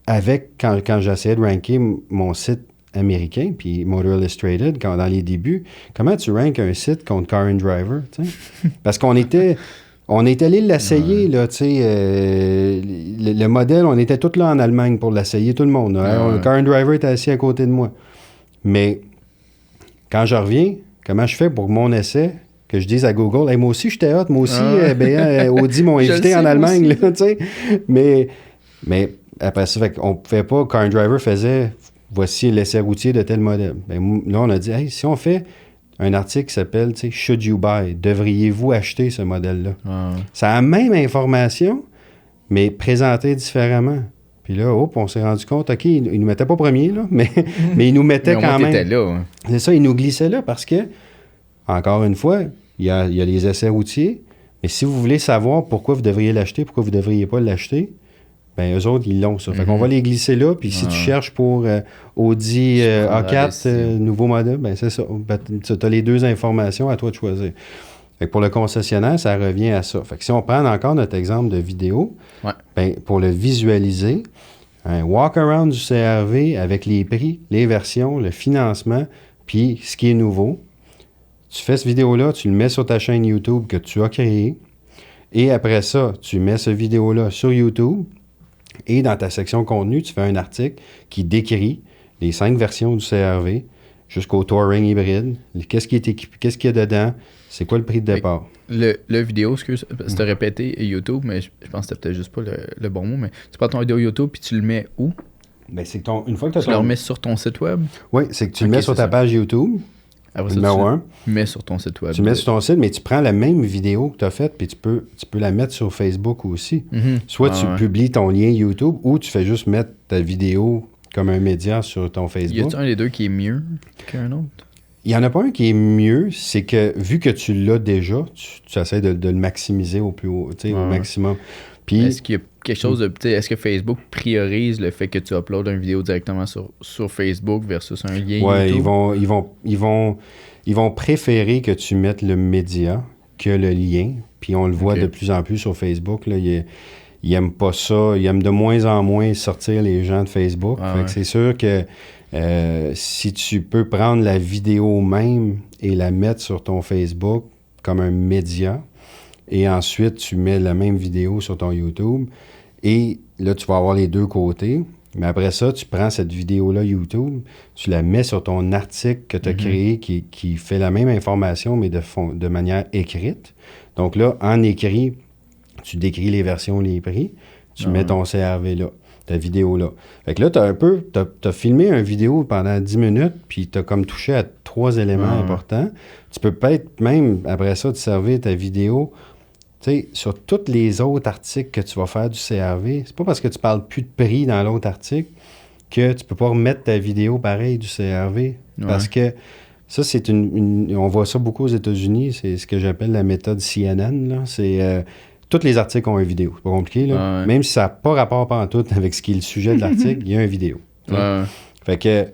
avec, quand j'essayais de ranker mon site américain, puis Motor Illustrated, dans les débuts, comment tu ranks un site contre Car and Driver, tu sais? Parce qu'on était allé l'essayer, là, tu sais, le modèle, on était tous là en Allemagne pour l'essayer, tout le monde. Car and Driver était assis à côté de moi. Mais quand je reviens, comment je fais pour mon essai, que je dise à Google, hey, moi aussi, j'étais hot, moi aussi, Audi m'ont invité en Allemagne, là, tu sais. Mais après ça, on pouvait pas, Car and Driver faisait, voici l'essai routier de tel modèle. Ben, là, on a dit, hey, si on fait un article qui s'appelle, tu sais, Should you buy? Devriez-vous acheter ce modèle-là? Ça a la même information, mais présentée différemment. Puis là, on s'est rendu compte, OK, ils nous mettaient pas premier, là, mais ils nous mettaient quand même. Là, C'est ça, ils nous glissaient là parce que, encore une fois, il y a les essais routiers, mais si vous voulez savoir pourquoi vous devriez l'acheter, pourquoi vous ne devriez pas l'acheter, ben eux autres, ils l'ont, ça. Fait qu'on va les glisser là, puis si tu cherches pour Audi A4, nouveau modèle, ben c'est ça. Ben, tu as les deux informations, à toi de choisir. Fait que pour le concessionnaire, ça revient à ça. Fait que si on prend encore notre exemple de vidéo, ben, pour le visualiser, un walk-around du CRV avec les prix, les versions, le financement, puis ce qui est nouveau, tu fais cette vidéo-là, tu le mets sur ta chaîne YouTube que tu as créée, et après ça, tu mets cette vidéo-là sur YouTube, et dans ta section contenu, tu fais un article qui décrit les 5 versions du CR-V jusqu'au Touring hybride. Qu'est-ce qui est équipé, qu'est-ce qu'il y a dedans, c'est quoi le prix de départ. Le vidéo, excuse, c'était répété YouTube, mais je pense que c'était peut-être juste pas le bon mot, mais tu prends ton vidéo YouTube puis tu le mets où? Ben, c'est que une fois que tu le remets sur ton site web? Oui, c'est que tu le mets sur ta page YouTube. Après ça, tu mets sur ton site web. Tu mets sur ton site, mais tu prends la même vidéo que tu as faite, puis tu peux la mettre sur Facebook aussi. Soit tu publies ton lien YouTube, ou tu fais juste mettre ta vidéo comme un média sur ton Facebook. Y a-t-il un des deux qui est mieux qu'un autre? Il n'y en a pas un qui est mieux, c'est que vu que tu l'as déjà, tu essaies de le maximiser au plus haut, au maximum. Puis, est-ce qu'il y a quelque chose de... Est-ce que Facebook priorise le fait que tu uploades une vidéo directement sur Facebook versus un lien YouTube? Oui, ils vont préférer que tu mettes le média que le lien. Puis on le voit de plus en plus sur Facebook. Là, ils n'aiment pas ça. Ils aiment de moins en moins sortir les gens de Facebook. Fait que c'est sûr que Si tu peux prendre la vidéo même et la mettre sur ton Facebook comme un média, et ensuite tu mets la même vidéo sur ton YouTube, et là, tu vas avoir les deux côtés. Mais après ça, tu prends cette vidéo-là YouTube, tu la mets sur ton article que tu as créé qui fait la même information, mais de manière écrite. Donc là, en écrit, tu décris les versions, les prix, tu mets ton CRV là, ta vidéo là. Fait que là, t'as filmé une vidéo pendant 10 minutes, puis tu as comme touché à 3 éléments importants. Tu peux peut-être même, après ça, te servir ta vidéo. Tu sais, sur tous les autres articles que tu vas faire du CRV, c'est pas parce que tu parles plus de prix dans l'autre article que tu peux pas remettre ta vidéo pareil du CRV. Parce que ça, c'est on voit ça beaucoup aux États-Unis, c'est ce que j'appelle la méthode CNN, là. C'est tous les articles ont une vidéo. C'est pas compliqué, là. Même si ça n'a pas rapport pantoute avec ce qui est le sujet de l'article, il y a une vidéo. Fait que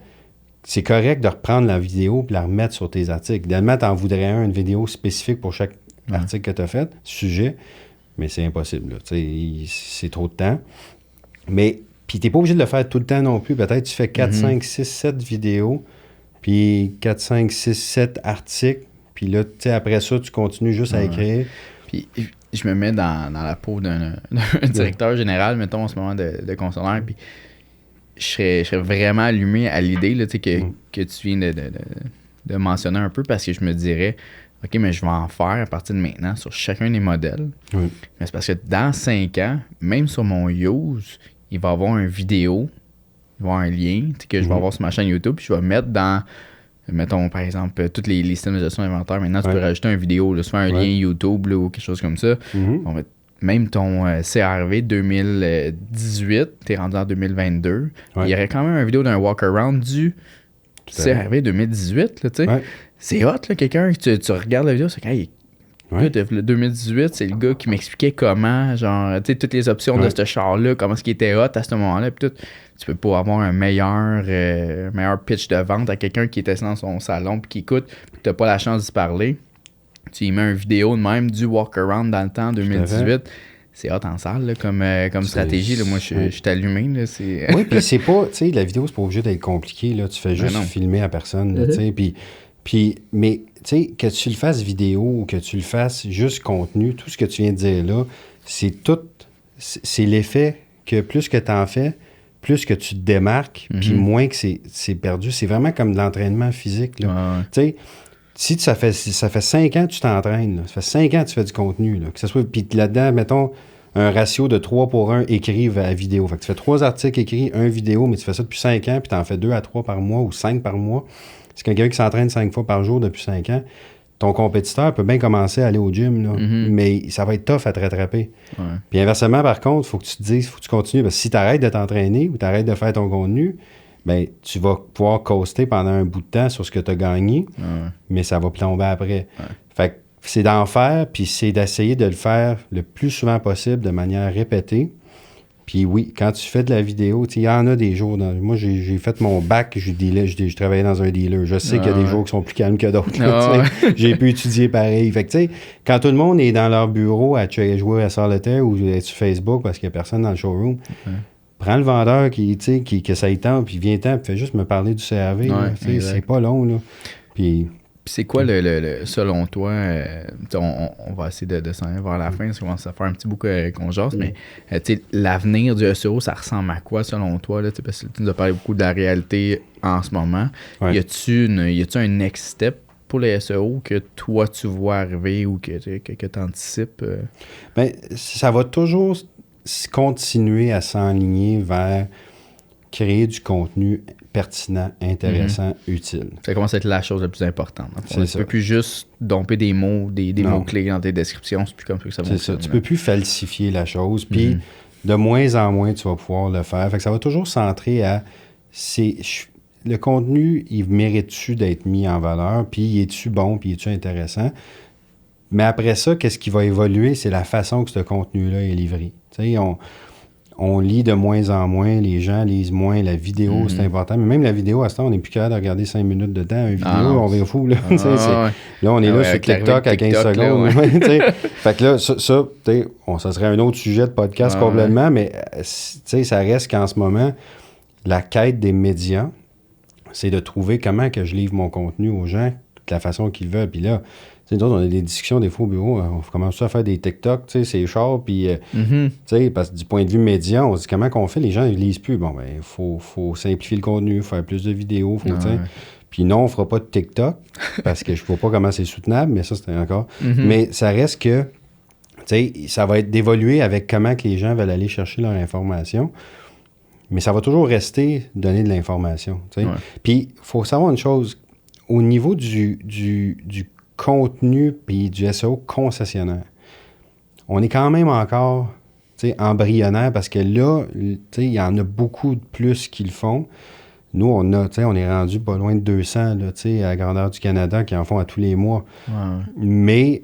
c'est correct de reprendre la vidéo et la remettre sur tes articles. Idéalement, tu en voudrais une vidéo spécifique pour chaque article que tu as fait, sujet, mais c'est impossible. C'est trop de temps. Mais, puis tu n'es pas obligé de le faire tout le temps non plus. Peut-être tu fais 4, 5, 6, 7 vidéos, puis 4, 5, 6, 7 articles, puis là, tu sais, après ça, tu continues juste à écrire. Puis je me mets dans la peau d'un directeur général, mettons, en ce moment de concessionnaire, puis je serais vraiment allumé à l'idée là, que tu viens de mentionner un peu, parce que je me dirais, OK, mais je vais en faire à partir de maintenant sur chacun des modèles. Mais c'est parce que dans 5 ans, même sur mon use, il va y avoir une vidéo, il va y avoir un lien que je vais avoir sur ma chaîne YouTube, puis je vais mettre dans, mettons, par exemple, tous les systèmes de gestion d'inventaire. Maintenant, tu peux rajouter une vidéo, là, soit un lien YouTube là, ou quelque chose comme ça. On va même ton CRV 2018, t'es rendu en 2022, il y aurait quand même une vidéo d'un walk-around du CRV 2018, là, tu sais. C'est hot, là, quelqu'un, tu regardes la vidéo, c'est hey, le 2018, c'est le gars qui m'expliquait comment, genre, tu sais, toutes les options de ce char-là, comment est-ce qu'il était hot à ce moment-là, puis tout. Tu peux pas avoir un meilleur pitch de vente à quelqu'un qui était dans son salon puis qui écoute, puis que t'as pas la chance d'y parler. Tu y mets une vidéo de même du walk-around dans le temps, 2018. C'est hot en salle, là, comme stratégie. Là. Moi, je suis allumé. Là, oui, puis c'est pas... Tu sais, la vidéo, c'est pas obligé d'être compliqué. Là. Tu fais juste filmer à personne. Tu sais, mais, tu sais, que tu le fasses vidéo ou que tu le fasses juste contenu, tout ce que tu viens de dire là, c'est l'effet que plus que tu en fais, plus que tu te démarques, puis moins que c'est perdu. C'est vraiment comme de l'entraînement physique. Là. Tu sais, si ça fait 5 ans que tu t'entraînes, là, ça fait 5 ans que tu fais du contenu, là, que ce soit, puis là-dedans, mettons, un ratio de 3:1 écrit à vidéo. Fait que tu fais 3 articles écrits, 1 vidéo, mais tu fais ça depuis 5 ans, puis tu en fais 2 à 3 par mois ou 5 par mois. C'est quelqu'un qui s'entraîne 5 fois par jour depuis 5 ans. Ton compétiteur peut bien commencer à aller au gym, là, mais ça va être tough à te rattraper. Puis inversement, par contre, il faut que tu te dises, il faut que tu continues. Parce que si tu arrêtes de t'entraîner ou tu arrêtes de faire ton contenu, ben tu vas pouvoir coaster pendant un bout de temps sur ce que tu as gagné, mais ça va plomber après. Fait que c'est d'en faire, puis c'est d'essayer de le faire le plus souvent possible de manière répétée. Puis oui, quand tu fais de la vidéo, il y en a des jours. Moi, j'ai fait mon bac, je travaillais dans un dealer. Je sais qu'il y a des jours qui sont plus calmes que d'autres. J'ai pu étudier pareil. Fait que, tu sais, quand tout le monde est dans leur bureau à jouer à solitaire ou être sur Facebook parce qu'il n'y a personne dans le showroom, prends le vendeur que ça y tente, puis viens-t'en, puis fais juste me parler du CRV. C'est pas long, là. Puis c'est quoi, selon toi, on va essayer de s'en aller vers la fin, parce qu'on va se faire un petit bout qu'on jase, mais l'avenir du SEO, ça ressemble à quoi, selon toi? Là, parce que tu nous as parlé beaucoup de la réalité en ce moment. Y a-tu un next step pour les SEO que toi, tu vois arriver ou que tu anticipes? Bien, ça va toujours continuer à s'enligner vers créer du contenu pertinent, intéressant, utile. Ça commence à être la chose la plus importante. Tu ne peux plus juste domper des mots, des mots-clés dans tes descriptions. C'est plus comme ça que ça fonctionne. C'est ça. Tu ne peux plus falsifier la chose. Puis, de moins en moins, tu vas pouvoir le faire. Fait que ça va toujours centrer à... le contenu, il mérite-tu d'être mis en valeur? Puis, est-tu bon? Puis, est-tu intéressant? Mais après ça, qu'est-ce qui va évoluer? C'est la façon que ce contenu-là est livré. Tu sais, on lit de moins en moins, les gens lisent moins, la vidéo, c'est important. Mais même la vidéo, à ce temps, on n'est plus capable de regarder 5 minutes de temps. Une vidéo, on va fou. Là, là on est là sur TikTok à 15 secondes. Fait que là, ça serait un autre sujet de podcast complètement, mais ça reste qu'en ce moment, la quête des médias c'est de trouver comment que je livre mon contenu aux gens de la façon qu'ils veulent. Puis là, tu sais, nous autres, on a des discussions des fois au bureau, on commence à faire des TikTok, tu sais, c'est char, puis, tu sais, parce que du point de vue média, on se dit comment qu'on fait, les gens, ils lisent plus. Bon, ben, il faut simplifier le contenu, faire plus de vidéos, tu sais. Puis non, on fera pas de TikTok, parce que je vois pas comment c'est soutenable, mais ça, c'était encore. Mais ça reste que, tu sais, ça va être d'évoluer avec comment que les gens veulent aller chercher leur information. Mais ça va toujours rester donner de l'information. Puis, il faut savoir une chose. Au niveau du contenu puis du SEO concessionnaire, on est quand même encore embryonnaire parce que là, il y en a beaucoup de plus qui le font. Nous, on est rendu pas loin de 200 là, à la grandeur du Canada qui en font à tous les mois. Mais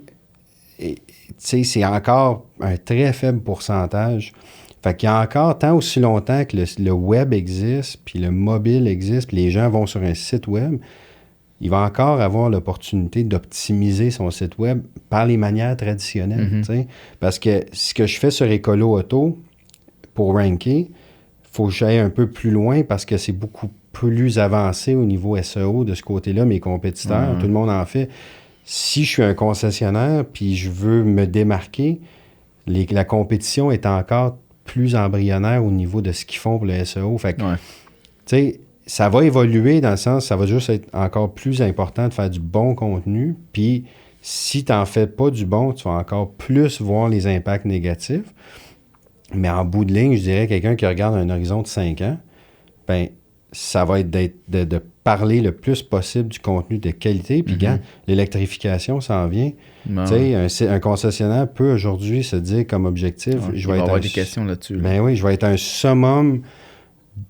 c'est encore un très faible pourcentage. Fait qu'il y a encore tant aussi longtemps que le web existe, puis le mobile existe, puis les gens vont sur un site web, il va encore avoir l'opportunité d'optimiser son site web par les manières traditionnelles. Parce que ce que je fais sur Écolo Auto, pour ranker, il faut que j'aille un peu plus loin parce que c'est beaucoup plus avancé au niveau SEO de ce côté-là, mes compétiteurs, tout le monde en fait. Si je suis un concessionnaire, puis je veux me démarquer, la compétition est encore plus embryonnaire au niveau de ce qu'ils font pour le SEO. Fait que, tu sais, ça va évoluer dans le sens, ça va juste être encore plus important de faire du bon contenu. Puis, si tu n'en fais pas du bon, tu vas encore plus voir les impacts négatifs. Mais en bout de ligne, je dirais quelqu'un qui regarde un horizon de 5 ans, ben ça va être de parler le plus possible du contenu de qualité. Puis, quand l'électrification s'en vient, un concessionnaire peut aujourd'hui se dire comme objectif... il va y avoir des questions là-dessus. Ben oui, je vais être un summum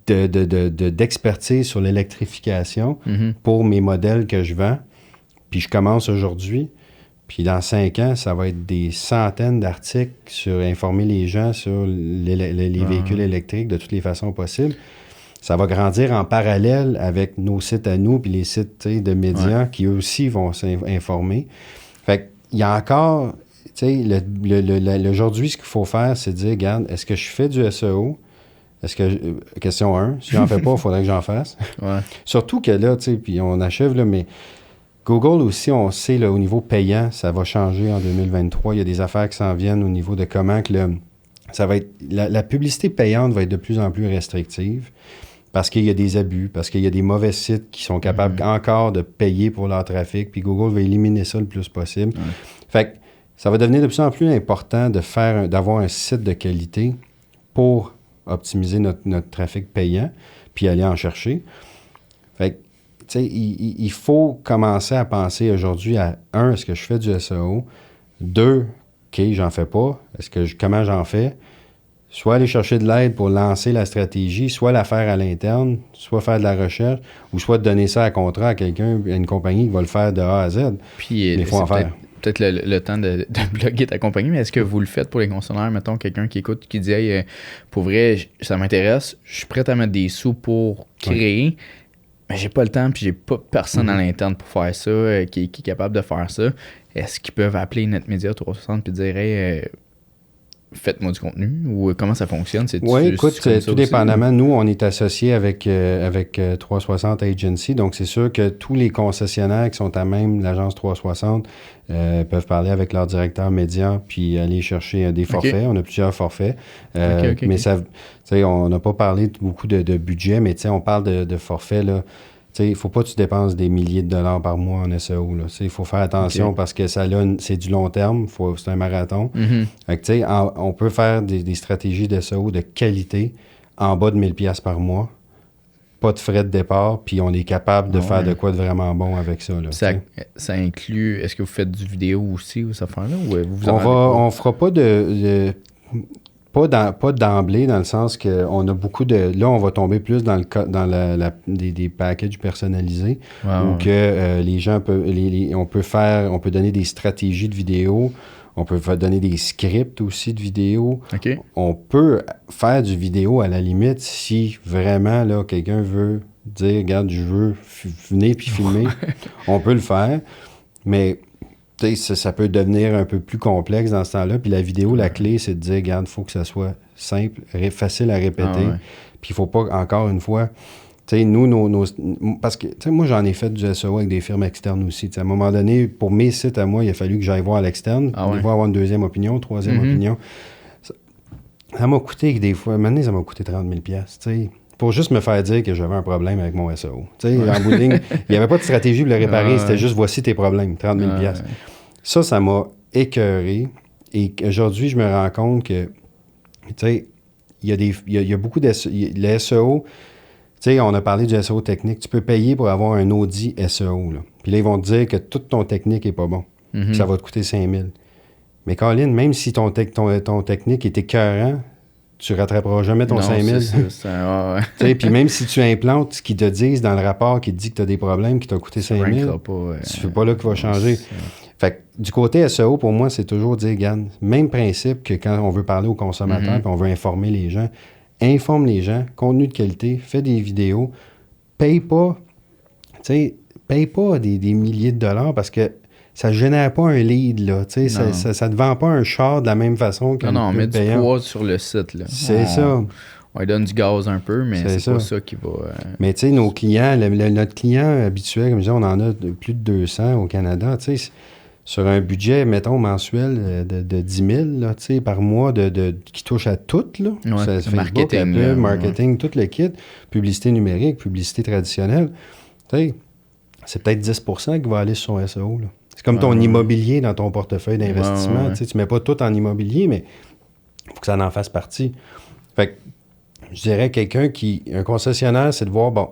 d'expertise sur l'électrification pour mes modèles que je vends. Puis je commence aujourd'hui. Puis dans 5 ans, ça va être des centaines d'articles sur informer les gens sur les véhicules électriques de toutes les façons possibles. Ça va grandir en parallèle avec nos sites à nous puis les sites de médias qui eux aussi vont s'informer. Fait qu'il y a encore, tu sais, aujourd'hui, ce qu'il faut faire, c'est dire, regarde, est-ce que je fais du SEO? Est-ce que, question 1, si j'en fais pas, il faudrait que j'en fasse. Surtout que là, tu sais, puis on achève, là, mais Google aussi, on sait, là, au niveau payant, ça va changer en 2023. Il y a des affaires qui s'en viennent au niveau de comment que ça va être, la publicité payante va être de plus en plus restrictive. Parce qu'il y a des abus, parce qu'il y a des mauvais sites qui sont capables encore de payer pour leur trafic, puis Google va éliminer ça le plus possible. Fait que ça va devenir de plus en plus important d'avoir un site de qualité pour optimiser notre trafic payant, puis aller en chercher. Fait que, tu sais, il faut commencer à penser aujourd'hui à, 1, est-ce que je fais du SEO? 2, OK, j'en fais pas. Comment j'en fais? Soit aller chercher de l'aide pour lancer la stratégie, soit la faire à l'interne, soit faire de la recherche, ou soit donner ça à contrat à quelqu'un, à une compagnie qui va le faire de A à Z. Puis, il faut en faire. Peut-être le temps de bloguer ta compagnie, mais est-ce que vous le faites pour les concessionnaires? Mettons, quelqu'un qui écoute, qui dit, hey, pour vrai, ça m'intéresse, je suis prêt à mettre des sous pour créer, mais j'ai pas le temps, puis j'ai pas personne à l'interne pour faire ça, qui est capable de faire ça. Est-ce qu'ils peuvent appeler NetMedia 360 puis dire, hey, faites-moi du contenu, ou comment ça fonctionne? Oui, écoute, tout dépendamment. Nous, on est associés avec 360 Agency, donc c'est sûr que tous les concessionnaires qui sont à même l'agence 360 peuvent parler avec leur directeur média puis aller chercher des forfaits. On a plusieurs forfaits. Mais ça, on n'a pas parlé beaucoup de budget, mais on parle de forfaits, là. Il ne faut pas que tu dépenses des milliers de dollars par mois en SEO. Il faut faire attention parce que c'est du long terme. C'est un marathon. Fait que, on peut faire des stratégies de SEO de qualité en bas de 1000$ par mois. Pas de frais de départ. Puis on est capable de faire de quoi de vraiment bon avec ça. Là, ça inclut... Est-ce que vous faites du vidéo aussi ou ça fait là? On fera pas Pas d'emblée, dans le sens qu'on a beaucoup de... Là, on va tomber plus dans des packages personnalisés où que les gens peuvent... on peut donner des stratégies de vidéo, on peut donner des scripts aussi de vidéo. On peut faire du vidéo à la limite si vraiment là quelqu'un veut dire, regarde, je veux venir puis filmer. On peut le faire, mais... Ça peut devenir un peu plus complexe dans ce temps-là. Puis la vidéo, la clé, c'est de dire, regarde, il faut que ça soit simple, facile à répéter. Puis il ne faut pas, encore une fois, Tu sais, nous, parce que, tu sais, moi, j'en ai fait du SEO avec des firmes externes aussi. Tu sais, à un moment donné, pour mes sites à moi, il a fallu que j'aille voir à l'externe, aller voir avoir une deuxième opinion, troisième opinion. Ça m'a coûté des fois, maintenant, ça m'a coûté 30 000 $, tu sais, pour juste me faire dire que j'avais un problème avec mon SEO. Tu sais, en bout de ligne, il n'y avait pas de stratégie pour le réparer, c'était juste voici tes problèmes, 30 000 $. Ça m'a écœuré. Et aujourd'hui, je me rends compte que, tu sais, il y a beaucoup de le SEO. Tu sais, on a parlé du SEO technique. Tu peux payer pour avoir un audit SEO. Là. Puis là, ils vont te dire que toute ton technique n'est pas bon. Que ça va te coûter 5 000. Mais Colin, même si ton technique est écœurant, tu ne rattraperas jamais ton 5 000. Puis même si tu implantes ce qu'ils te disent dans le rapport qui te dit que tu as des problèmes qui t'ont coûté 5 000, c'est pas là qu'il va changer. Fait que du côté SEO, pour moi, c'est toujours dire, regarde, même principe que quand on veut parler aux consommateurs et on veut informer les gens, informe les gens, contenu de qualité, fais des vidéos, paye pas des milliers de dollars parce que ça ne génère pas un lead, là. Ça ne te vend pas un char de la même façon qu'un on met du poids sur le site, là. C'est ça. On lui donne du gaz un peu, mais c'est pas ça qui va... Mais tu sais, nos clients, notre client habituel, comme je disais, on en a plus de 200 au Canada, tu sais, sur un budget, mettons, mensuel de 10 000 là, par mois qui touche à tout, là. Ouais, Facebook, marketing, Apple, marketing, tout le kit, publicité numérique, publicité traditionnelle. Tu sais, c'est peut-être 10 % qui va aller sur son SEO, là. C'est comme ton immobilier dans ton portefeuille d'investissement. Tu ne mets pas tout en immobilier, mais il faut que ça en fasse partie. Fait que je dirais un concessionnaire, c'est de voir, bon,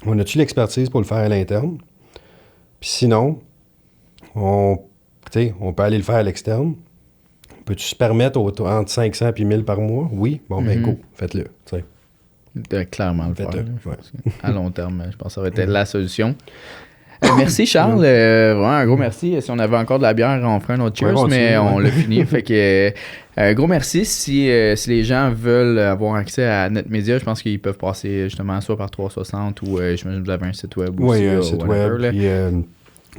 on a-tu l'expertise pour le faire à l'interne? Puis sinon, on peut aller le faire à l'externe. Peux-tu se permettre entre 500 et 1000 par mois? Oui. Bon, ben go, faites-le. Clairement le faire. Ouais. À long terme, je pense que ça va être la solution. Merci Charles, vraiment un gros merci. Si on avait encore de la bière, on ferait un autre cheers, mais on l'a fini. Fait que gros merci. Si les gens veulent avoir accès à NetMedia, je pense qu'ils peuvent passer justement soit par 360 ou j'imagine que vous avez un site web aussi. Oui, un site web. Puis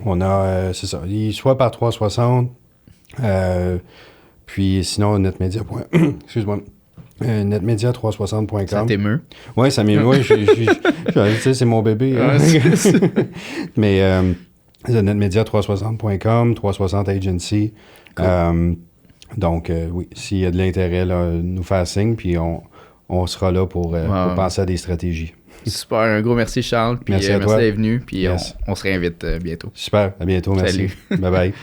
on a, c'est ça, soit par 360, puis sinon NetMedia. Excuse-moi. Netmedia360.com. Ça t'émeut? Oui, ça m'émeut. C'est mon bébé. Hein. Mais Netmedia360.com, 360 Agency. Cool. Donc, oui, s'il y a de l'intérêt, là, nous faire signe, puis on sera là pour penser à des stratégies. Super, un gros merci Charles, puis merci d'être venu, puis on se réinvite bientôt. Super, à bientôt, merci. Salut. Bye bye.